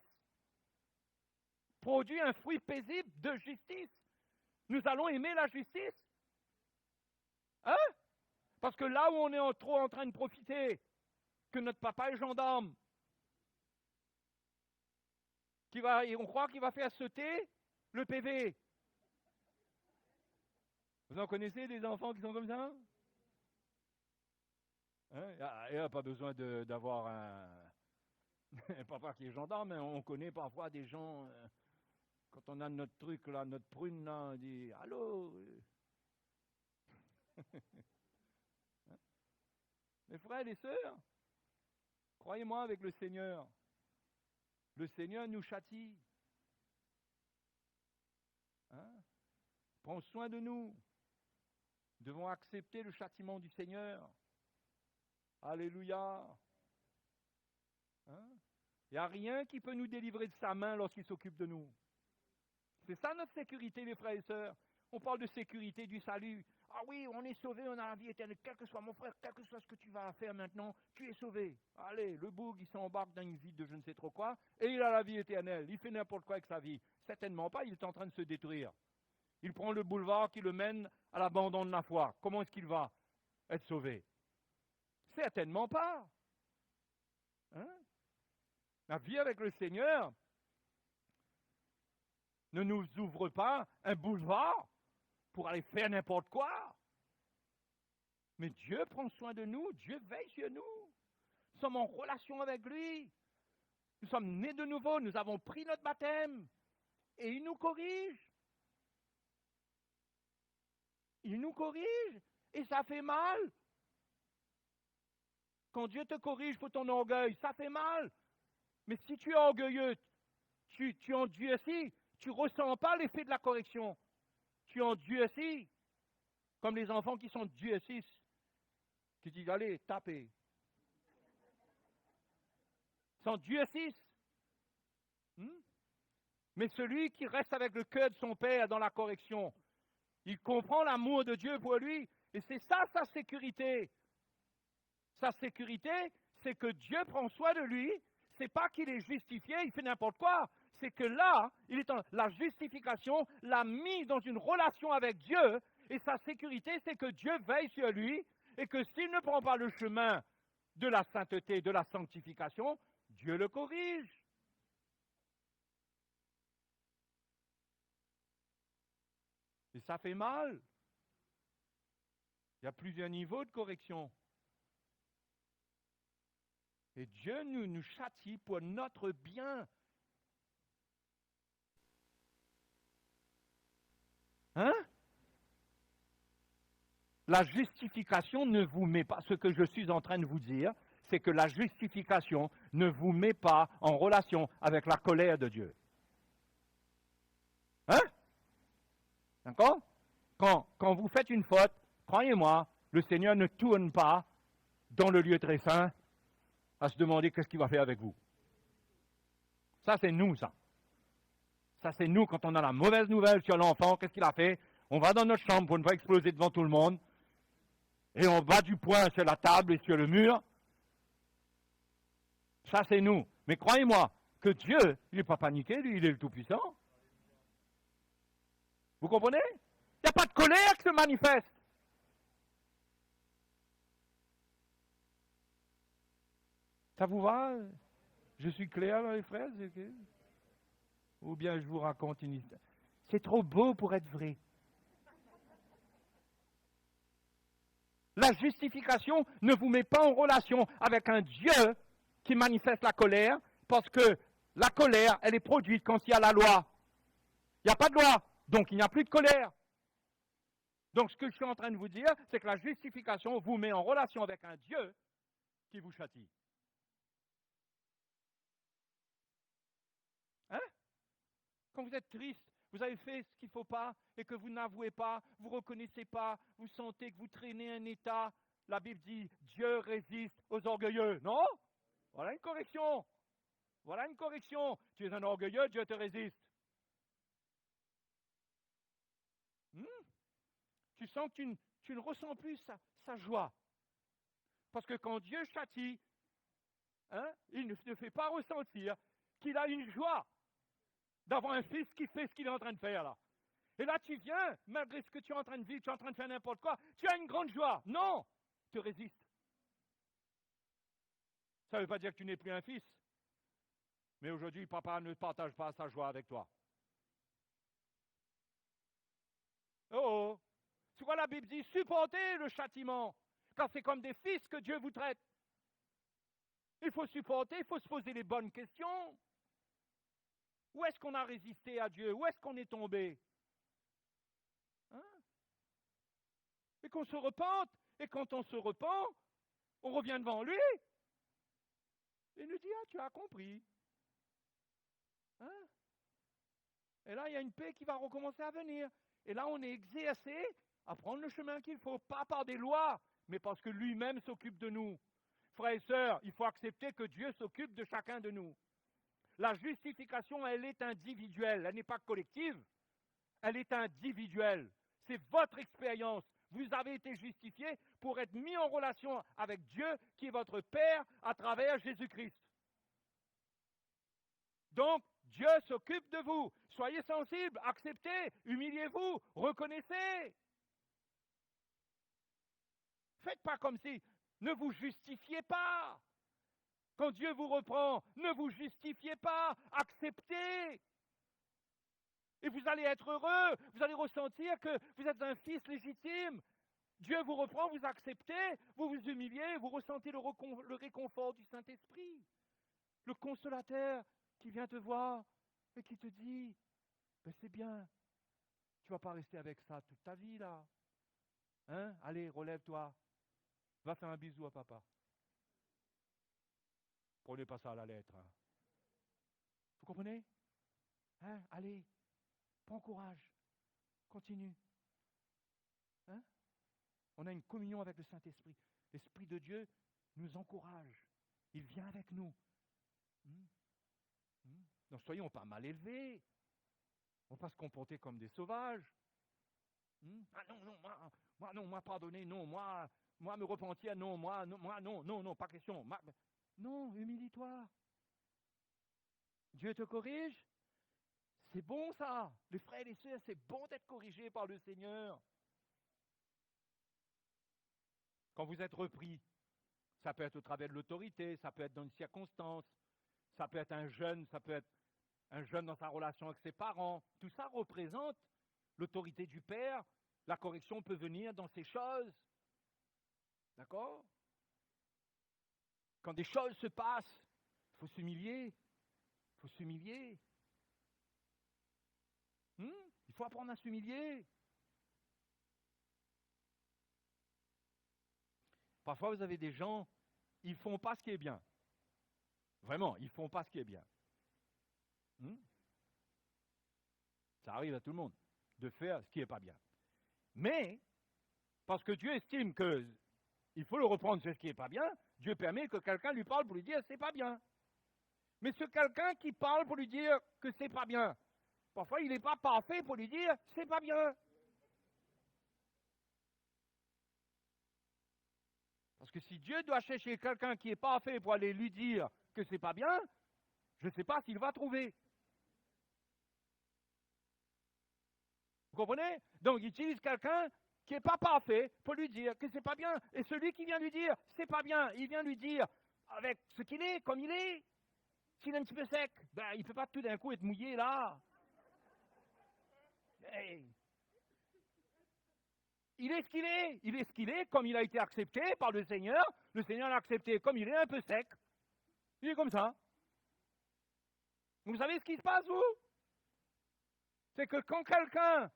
Produit un fruit paisible de justice. Nous allons aimer la justice. Hein? Parce que là où on est trop en train de profiter, que notre papa est gendarme, Et on croit qu'il va faire sauter le PV. Vous en connaissez des enfants qui sont comme ça? Hein? Il n'y a pas besoin d'avoir un papa qui est gendarme, mais on connaît parfois des gens, quand on a notre truc là, notre prune là, on dit « Allô ?» Mes frères et les sœurs, croyez-moi avec le Seigneur nous châtie. Hein? Prends soin de nous. Nous devons accepter le châtiment du Seigneur. Alléluia. Hein? Il n'y a rien qui peut nous délivrer de sa main lorsqu'il s'occupe de nous. C'est ça notre sécurité, mes frères et sœurs. On parle de sécurité du salut. Ah oui, on est sauvé, on a la vie éternelle. Quel que soit mon frère, quel que soit ce que tu vas faire maintenant, tu es sauvé. Allez, le boug, il s'embarque dans une vie de je ne sais trop quoi, et il a la vie éternelle. Il fait n'importe quoi avec sa vie. Certainement pas, il est en train de se détruire. Il prend le boulevard qui le mène à l'abandon de la foi. Comment est-ce qu'il va être sauvé? Certainement pas. Hein? La vie avec le Seigneur ne nous ouvre pas un boulevard pour aller faire n'importe quoi. Mais Dieu prend soin de nous, Dieu veille sur nous. Nous sommes en relation avec lui. Nous sommes nés de nouveau, nous avons pris notre baptême. Et il nous corrige. Il nous corrige. Et ça fait mal. Quand Dieu te corrige pour ton orgueil, ça fait mal. Mais si tu es orgueilleux, tu endurcis, tu ne ressens pas l'effet de la correction. Tu endurcis, comme les enfants qui sont endurcis, qui disent, allez, tapez. Ils sont endurcis. Mais celui qui reste avec le cœur de son Père dans la correction, il comprend l'amour de Dieu pour lui, et c'est ça sa sécurité. Sa sécurité, c'est que Dieu prend soin de lui, c'est pas qu'il est justifié, il fait n'importe quoi, c'est que là, la justification l'a mis dans une relation avec Dieu, et sa sécurité, c'est que Dieu veille sur lui, et que s'il ne prend pas le chemin de la sainteté, de la sanctification, Dieu le corrige. Et ça fait mal. Il y a plusieurs niveaux de correction. Et Dieu nous châtie pour notre bien. Hein? La justification ne vous met pas, ce que je suis en train de vous dire, c'est que la justification ne vous met pas en relation avec la colère de Dieu. Hein? D'accord? Quand vous faites une faute, croyez-moi, le Seigneur ne tourne pas dans le lieu très saint à se demander qu'est-ce qu'il va faire avec vous. Ça, c'est nous, ça. Ça, c'est nous, quand on a la mauvaise nouvelle sur l'enfant, qu'est-ce qu'il a fait? On va dans notre chambre pour ne pas exploser devant tout le monde, et on bat du poing sur la table et sur le mur. Ça, c'est nous. Mais croyez-moi que Dieu, il n'est pas paniqué, lui, il est le Tout-Puissant. Vous comprenez? Il n'y a pas de colère qui se manifeste. Ça vous va? Je suis clair dans les fraises? Ou bien je vous raconte une histoire? C'est trop beau pour être vrai. La justification ne vous met pas en relation avec un Dieu qui manifeste la colère, parce que la colère, elle est produite quand il y a la loi. Il n'y a pas de loi, donc il n'y a plus de colère. Donc ce que je suis en train de vous dire, c'est que la justification vous met en relation avec un Dieu qui vous châtie. Hein? Quand vous êtes triste, vous avez fait ce qu'il ne faut pas et que vous n'avouez pas, vous ne reconnaissez pas, vous sentez que vous traînez un état, la Bible dit Dieu résiste aux orgueilleux. Non? Voilà une correction. Voilà une correction. Tu es un orgueilleux, Dieu te résiste. Tu sens que tu ne ressens plus sa joie. Parce que quand Dieu châtie, il ne te fait pas ressentir qu'il a une joie d'avoir un fils qui fait ce qu'il est en train de faire là. Et là, tu viens, malgré ce que tu es en train de vivre, tu es en train de faire n'importe quoi, tu as une grande joie. Non, tu résistes. Ça ne veut pas dire que tu n'es plus un fils. Mais aujourd'hui, papa ne partage pas sa joie avec toi. Oh! Tu vois, la Bible dit, supportez le châtiment, car c'est comme des fils que Dieu vous traite. Il faut supporter, il faut se poser les bonnes questions. Où est-ce qu'on a résisté à Dieu? Où est-ce qu'on est tombé? Hein? Et qu'on se repente. Et quand on se repent, on revient devant lui. Et il nous dit, ah, tu as compris. Hein? Et là, il y a une paix qui va recommencer à venir. Et là, on est exercé à prendre le chemin qu'il faut, pas par des lois, mais parce que lui-même s'occupe de nous. Frères et sœurs, il faut accepter que Dieu s'occupe de chacun de nous. La justification, elle est individuelle, elle n'est pas collective, elle est individuelle. C'est votre expérience. Vous avez été justifié pour être mis en relation avec Dieu, qui est votre Père, à travers Jésus-Christ. Donc, Dieu s'occupe de vous. Soyez sensibles, acceptez, humiliez-vous, reconnaissez. Faites pas comme si, ne vous justifiez pas. Quand Dieu vous reprend, ne vous justifiez pas, acceptez. Et vous allez être heureux, vous allez ressentir que vous êtes un fils légitime. Dieu vous reprend, vous acceptez, vous vous humiliez, vous ressentez le réconfort du Saint-Esprit. Le consolateur qui vient te voir et qui te dit, ben c'est bien, tu ne vas pas rester avec ça toute ta vie là. Hein? Allez, relève-toi, va faire un bisou à papa. Prenez pas ça à la lettre. Hein. Vous comprenez? Hein? Allez, prends courage, continue. Hein? On a une communion avec le Saint-Esprit. L'Esprit de Dieu nous encourage. Il vient avec nous. Donc soyons pas mal élevés. On ne va pas se comporter comme des sauvages. Ah non, moi pardonner, non, moi me repentir, non, non, pas question. Non, humilie-toi. Dieu te corrige. C'est bon ça. Les frères et les sœurs, c'est bon d'être corrigés par le Seigneur. Quand vous êtes repris, ça peut être au travers de l'autorité, ça peut être dans une circonstance, ça peut être un jeune dans sa relation avec ses parents. Tout ça représente l'autorité du Père. La correction peut venir dans ces choses. D'accord? Quand des choses se passent, il faut s'humilier. Il faut s'humilier. Il faut apprendre à s'humilier. Parfois, vous avez des gens, ils ne font pas ce qui est bien. Vraiment, ils ne font pas ce qui est bien. Ça arrive à tout le monde de faire ce qui n'est pas bien. Mais, parce que Dieu estime qu'il faut le reprendre sur ce qui n'est pas bien, Dieu permet que quelqu'un lui parle pour lui dire c'est pas bien. Mais ce quelqu'un qui parle pour lui dire que c'est pas bien, parfois il n'est pas parfait pour lui dire c'est pas bien. Parce que si Dieu doit chercher quelqu'un qui est parfait pour aller lui dire que c'est pas bien, je ne sais pas s'il va trouver. Vous comprenez? Donc il utilise quelqu'un qui n'est pas parfait pour lui dire que c'est pas bien. Et celui qui vient lui dire c'est pas bien, il vient lui dire avec ce qu'il est, comme il est. S'il est un petit peu sec, ben il ne peut pas tout d'un coup être mouillé là. Hey. Il est ce qu'il est, comme il a été accepté par le Seigneur l'a accepté comme il est, un peu sec. Il est comme ça. Vous savez ce qui se passe, vous? C'est que quand quelqu'un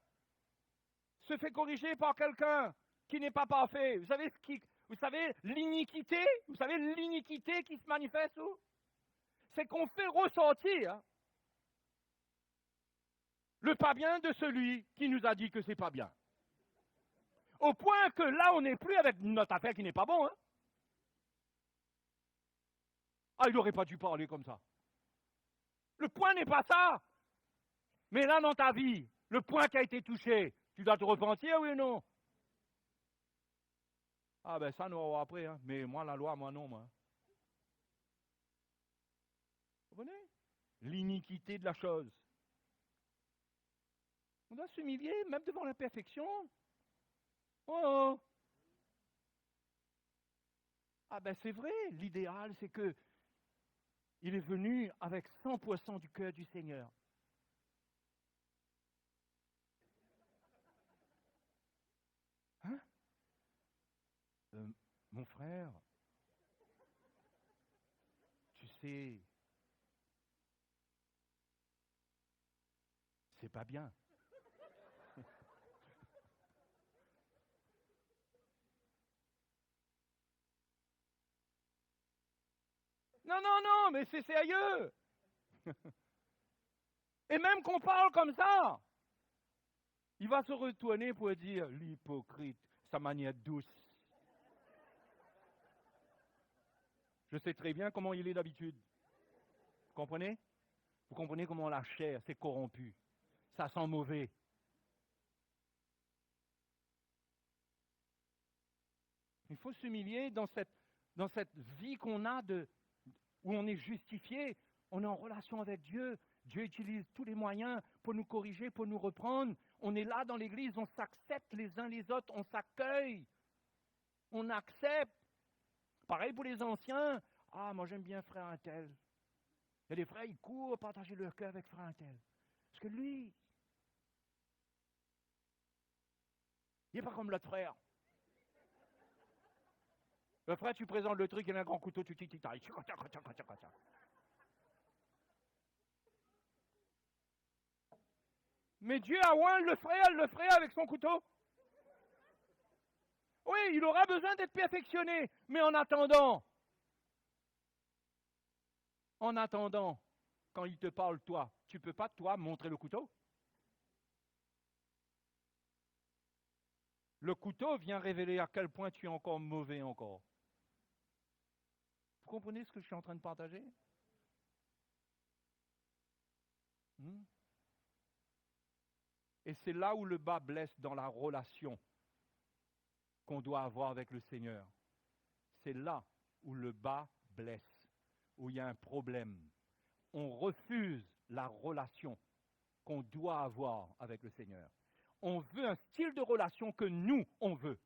se fait corriger par quelqu'un qui n'est pas parfait, vous savez l'iniquité qui se manifeste, où? C'est qu'on fait ressortir le pas bien de celui qui nous a dit que c'est pas bien. Au point que là, on n'est plus avec notre affaire qui n'est pas bon. Hein? Ah, il n'aurait pas dû parler comme ça. Le point n'est pas ça. Mais là, dans ta vie, le point qui a été touché, tu dois te repentir, oui ou non? Ah ben ça, nous on va après. Hein. Mais moi, la loi, moi non, moi. Vous comprenez? L'iniquité de la chose. On doit s'humilier, même devant l'imperfection. Oh! Ah ben c'est vrai, l'idéal c'est que il est venu avec 100% du cœur du Seigneur. Hein? Mon frère, tu sais, c'est pas bien. Non, non, non, mais c'est sérieux. Et même qu'on parle comme ça, il va se retourner pour dire l'hypocrite, sa manière douce. Je sais très bien comment il est d'habitude. Vous comprenez? Vous comprenez comment la chair s'est corrompue. Ça sent mauvais. Il faut s'humilier dans cette vie qu'on a où on est justifié, on est en relation avec Dieu. Dieu utilise tous les moyens pour nous corriger, pour nous reprendre. On est là dans l'église, on s'accepte les uns les autres, on s'accueille, on accepte. Pareil pour les anciens. Ah, moi j'aime bien frère un tel. Il y a des frères, ils courent partager leur cœur avec frère un tel. Parce que lui, il n'est pas comme l'autre frère. Le frère, tu présentes le truc, il a un grand couteau, tu t'y. Mais Dieu a oint le frère avec son couteau. Oui, il aura besoin d'être perfectionné. Mais en attendant, quand il te parle, toi, tu ne peux pas, toi, montrer le couteau? Le couteau vient révéler à quel point tu es encore mauvais encore. Vous comprenez ce que je suis en train de partager? Et c'est là où le bas blesse dans la relation qu'on doit avoir avec le Seigneur. C'est là où le bas blesse, où il y a un problème. On refuse la relation qu'on doit avoir avec le Seigneur. On veut un style de relation que nous, on veut.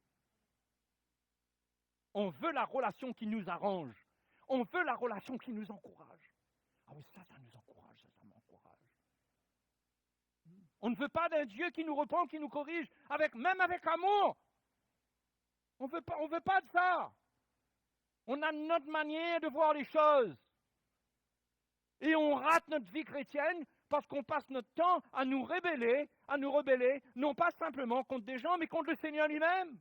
On veut la relation qui nous arrange. On veut la relation qui nous encourage. Ah oui, ça nous encourage, ça m'encourage. On ne veut pas d'un Dieu qui nous reprend, qui nous corrige, même avec amour. On veut pas de ça. On a notre manière de voir les choses. Et on rate notre vie chrétienne parce qu'on passe notre temps à nous rebeller, non pas simplement contre des gens, mais contre le Seigneur lui-même.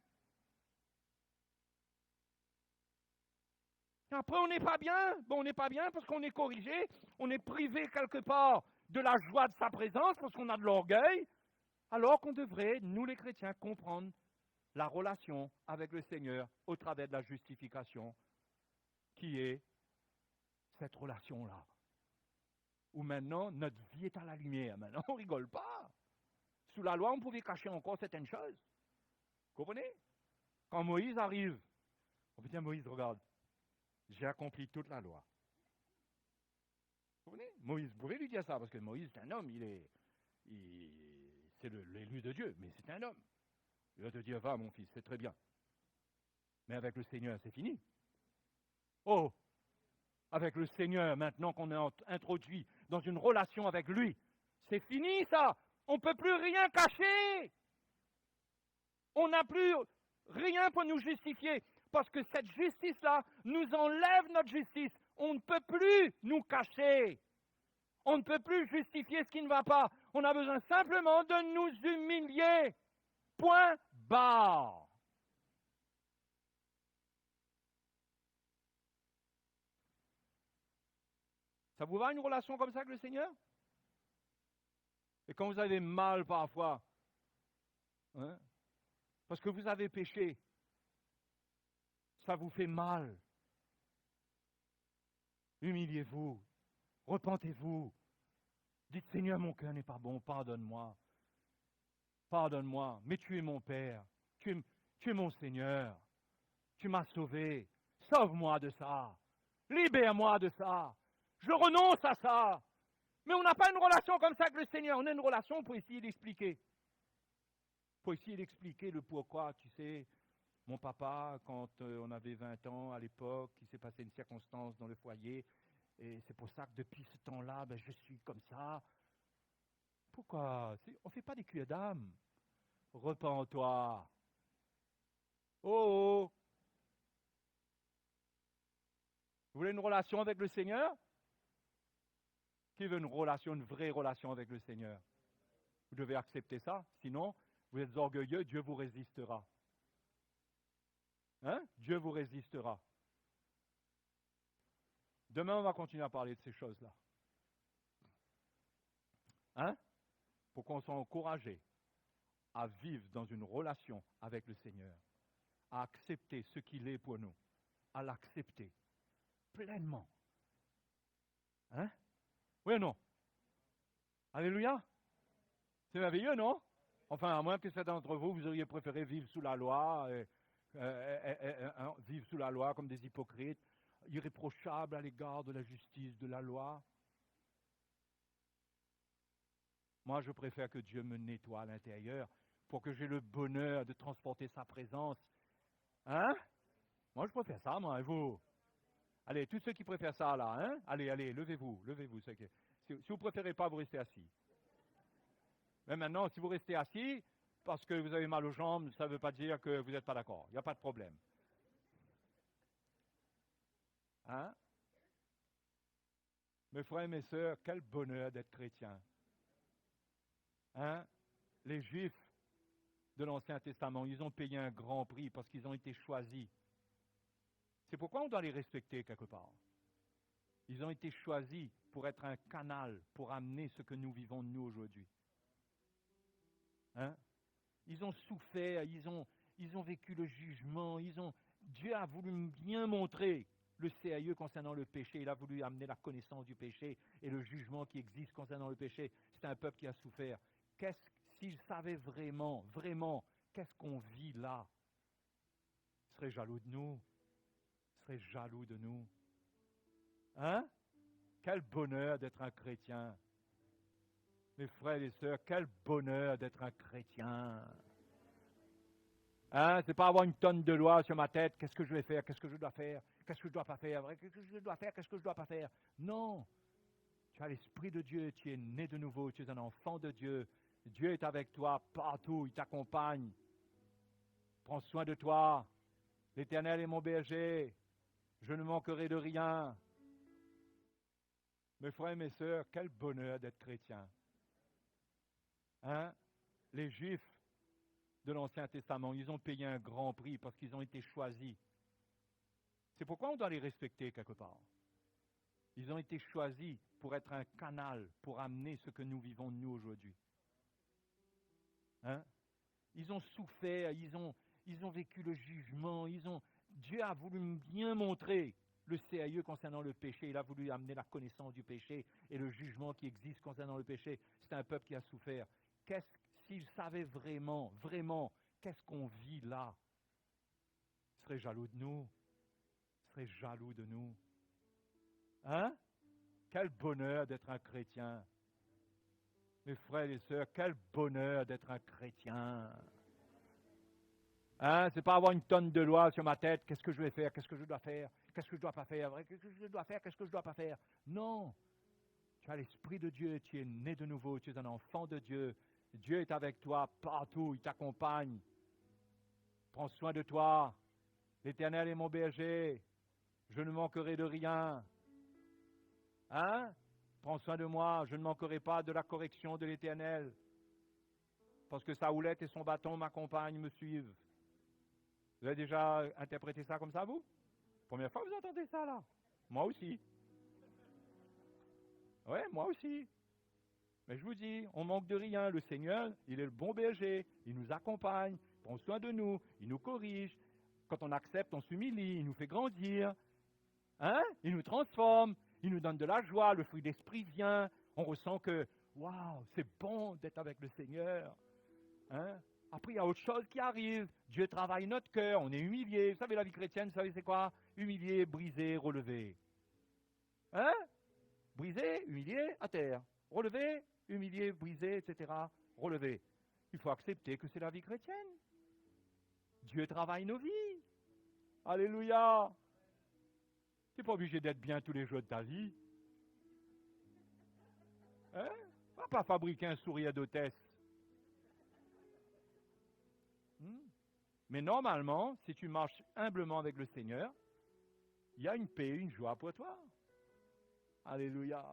Après, on n'est pas bien. Bon, on n'est pas bien parce qu'on est corrigé, on est privé quelque part de la joie de sa présence parce qu'on a de l'orgueil, alors qu'on devrait, nous les chrétiens, comprendre la relation avec le Seigneur au travers de la justification, qui est cette relation-là. Où maintenant, notre vie est à la lumière. Maintenant, on ne rigole pas. Sous la loi, on pouvait cacher encore certaines choses. Vous comprenez? Quand Moïse arrive, on peut dire, Moïse, regarde, j'ai accompli toute la loi. Vous comprenez? Moïse pouvait lui dire ça, parce que Moïse, c'est un homme, c'est l'élu de Dieu, mais c'est un homme. Il va te dire, va mon fils, c'est très bien. Mais avec le Seigneur, c'est fini. Oh! Avec le Seigneur, maintenant qu'on est introduit dans une relation avec lui, c'est fini ça! On ne peut plus rien cacher! On n'a plus rien pour nous justifier, parce que cette justice-là nous enlève notre justice. On ne peut plus nous cacher. On ne peut plus justifier ce qui ne va pas. On a besoin simplement de nous humilier. Point barre. Ça vous va une relation comme ça avec le Seigneur? Et quand vous avez mal parfois, hein, parce que vous avez péché, ça vous fait mal. Humiliez-vous, repentez-vous. Dites, Seigneur, mon cœur n'est pas bon, pardonne-moi. Pardonne-moi, mais tu es mon Père, tu es mon Seigneur, tu m'as sauvé, sauve-moi de ça, libère-moi de ça, je renonce à ça. Mais on n'a pas une relation comme ça avec le Seigneur, on a une relation pour essayer d'expliquer. Pour essayer d'expliquer le pourquoi, tu sais, mon papa, quand on avait 20 ans à l'époque, il s'est passé une circonstance dans le foyer, Et c'est pour ça que depuis ce temps-là, ben, je suis comme ça. Pourquoi? On ne fait pas des cuillères d'âme. Repens-toi. Oh, oh! Vous voulez une relation avec le Seigneur? Qui veut une relation, une vraie relation avec le Seigneur? Vous devez accepter ça. Sinon, vous êtes orgueilleux, Dieu vous résistera. Hein? Dieu vous résistera. Demain, on va continuer à parler de ces choses-là. Hein? Pour qu'on soit encouragé à vivre dans une relation avec le Seigneur, à accepter ce qu'il est pour nous, à l'accepter pleinement. Hein? Oui ou non? Alléluia? C'est merveilleux, non? Enfin, à moins que certains d'entre vous, vous auriez préféré vivre sous la loi, vivre sous la loi comme des hypocrites, irréprochables à l'égard de la justice de la loi. Moi, je préfère que Dieu me nettoie à l'intérieur pour que j'ai le bonheur de transporter sa présence. Hein? Moi, je préfère ça, moi, et vous? Allez, tous ceux qui préfèrent ça, là, hein? Allez, allez, levez-vous, levez-vous. Si vous ne préférez pas, vous restez assis. Mais maintenant, si vous restez assis, parce que vous avez mal aux jambes, ça ne veut pas dire que vous n'êtes pas d'accord. Il n'y a pas de problème. Hein? Mes frères et mes sœurs, quel bonheur d'être chrétien. Hein? Les Juifs de l'Ancien Testament, ils ont payé un grand prix parce qu'ils ont été choisis. C'est pourquoi on doit les respecter quelque part. Ils ont été choisis pour être un canal, pour amener ce que nous vivons nous aujourd'hui. Hein? Ils ont souffert, ils ont vécu le jugement, Dieu a voulu bien montrer le sérieux concernant le péché, il a voulu amener la connaissance du péché et le jugement qui existe concernant le péché. C'est un peuple qui a souffert. S'ils savaient vraiment, qu'est-ce qu'on vit là, ils seraient jaloux de nous. Ils seraient jaloux de nous. Hein? Quel bonheur d'être un chrétien. Mes frères et sœurs, quel bonheur d'être un chrétien. Hein? C'est pas avoir une tonne de loi sur ma tête, qu'est-ce que je vais faire, qu'est-ce que je dois faire, qu'est-ce que je dois pas faire, qu'est-ce que je dois faire, qu'est-ce que je dois pas faire. Non. Tu as l'Esprit de Dieu, tu es né de nouveau, tu es un enfant de Dieu. Dieu est avec toi partout, il t'accompagne. Prends soin de toi. L'Éternel est mon berger. Je ne manquerai de rien. Mes frères et mes sœurs, quel bonheur d'être chrétien. Hein? Les Juifs de l'Ancien Testament, ils ont payé un grand prix parce qu'ils ont été choisis. C'est pourquoi on doit les respecter quelque part. Ils ont été choisis pour être un canal, pour amener ce que nous vivons nous aujourd'hui. Hein? Ils ont souffert, ils ont vécu le jugement, Dieu a voulu bien montrer le sérieux concernant le péché, il a voulu amener la connaissance du péché et le jugement qui existe concernant le péché. C'est un peuple qui a souffert. S'ils savaient vraiment, qu'est-ce qu'on vit là, ils seraient jaloux de nous. Ils seraient jaloux de nous. Hein? Quel bonheur d'être un chrétien. Mes frères et sœurs, quel bonheur d'être un chrétien. Hein? C'est pas avoir une tonne de loi sur ma tête, qu'est-ce que je vais faire, qu'est-ce que je dois faire, qu'est-ce que je dois pas faire, qu'est-ce que je dois faire, qu'est-ce que je dois pas faire. Non. Tu as l'Esprit de Dieu, tu es né de nouveau, tu es un enfant de Dieu. Dieu est avec toi partout, il t'accompagne. Prends soin de toi. L'Éternel est mon berger. Je ne manquerai de rien. Hein? Prends soin de moi, je ne manquerai pas de la correction de l'Éternel. Parce que sa houlette et son bâton m'accompagnent, me suivent. Vous avez déjà interprété ça comme ça, vous? Première fois que vous entendez ça, là? Moi aussi. Oui, moi aussi. Mais je vous dis, on manque de rien. Le Seigneur, il est le bon berger. Il nous accompagne, prend soin de nous, il nous corrige. Quand on accepte, on s'humilie, il nous fait grandir. Hein? Il nous transforme, il nous donne de la joie, le fruit d'esprit vient. On ressent que, waouh, c'est bon d'être avec le Seigneur. Hein? Après, il y a autre chose qui arrive. Dieu travaille notre cœur, on est humilié. Vous savez, la vie chrétienne, vous savez, c'est quoi? Humilié, brisé, relevé. Hein? Brisé, humilié, à terre. Relevé, humilié, brisé, etc. Relevé. Il faut accepter que c'est la vie chrétienne. Dieu travaille nos vies. Alléluia. Tu n'es pas obligé d'être bien tous les jours de ta vie. Hein? Va pas fabriquer un sourire d'hôtesse. Mais normalement, si tu marches humblement avec le Seigneur, il y a une paix, une joie pour toi. Alléluia.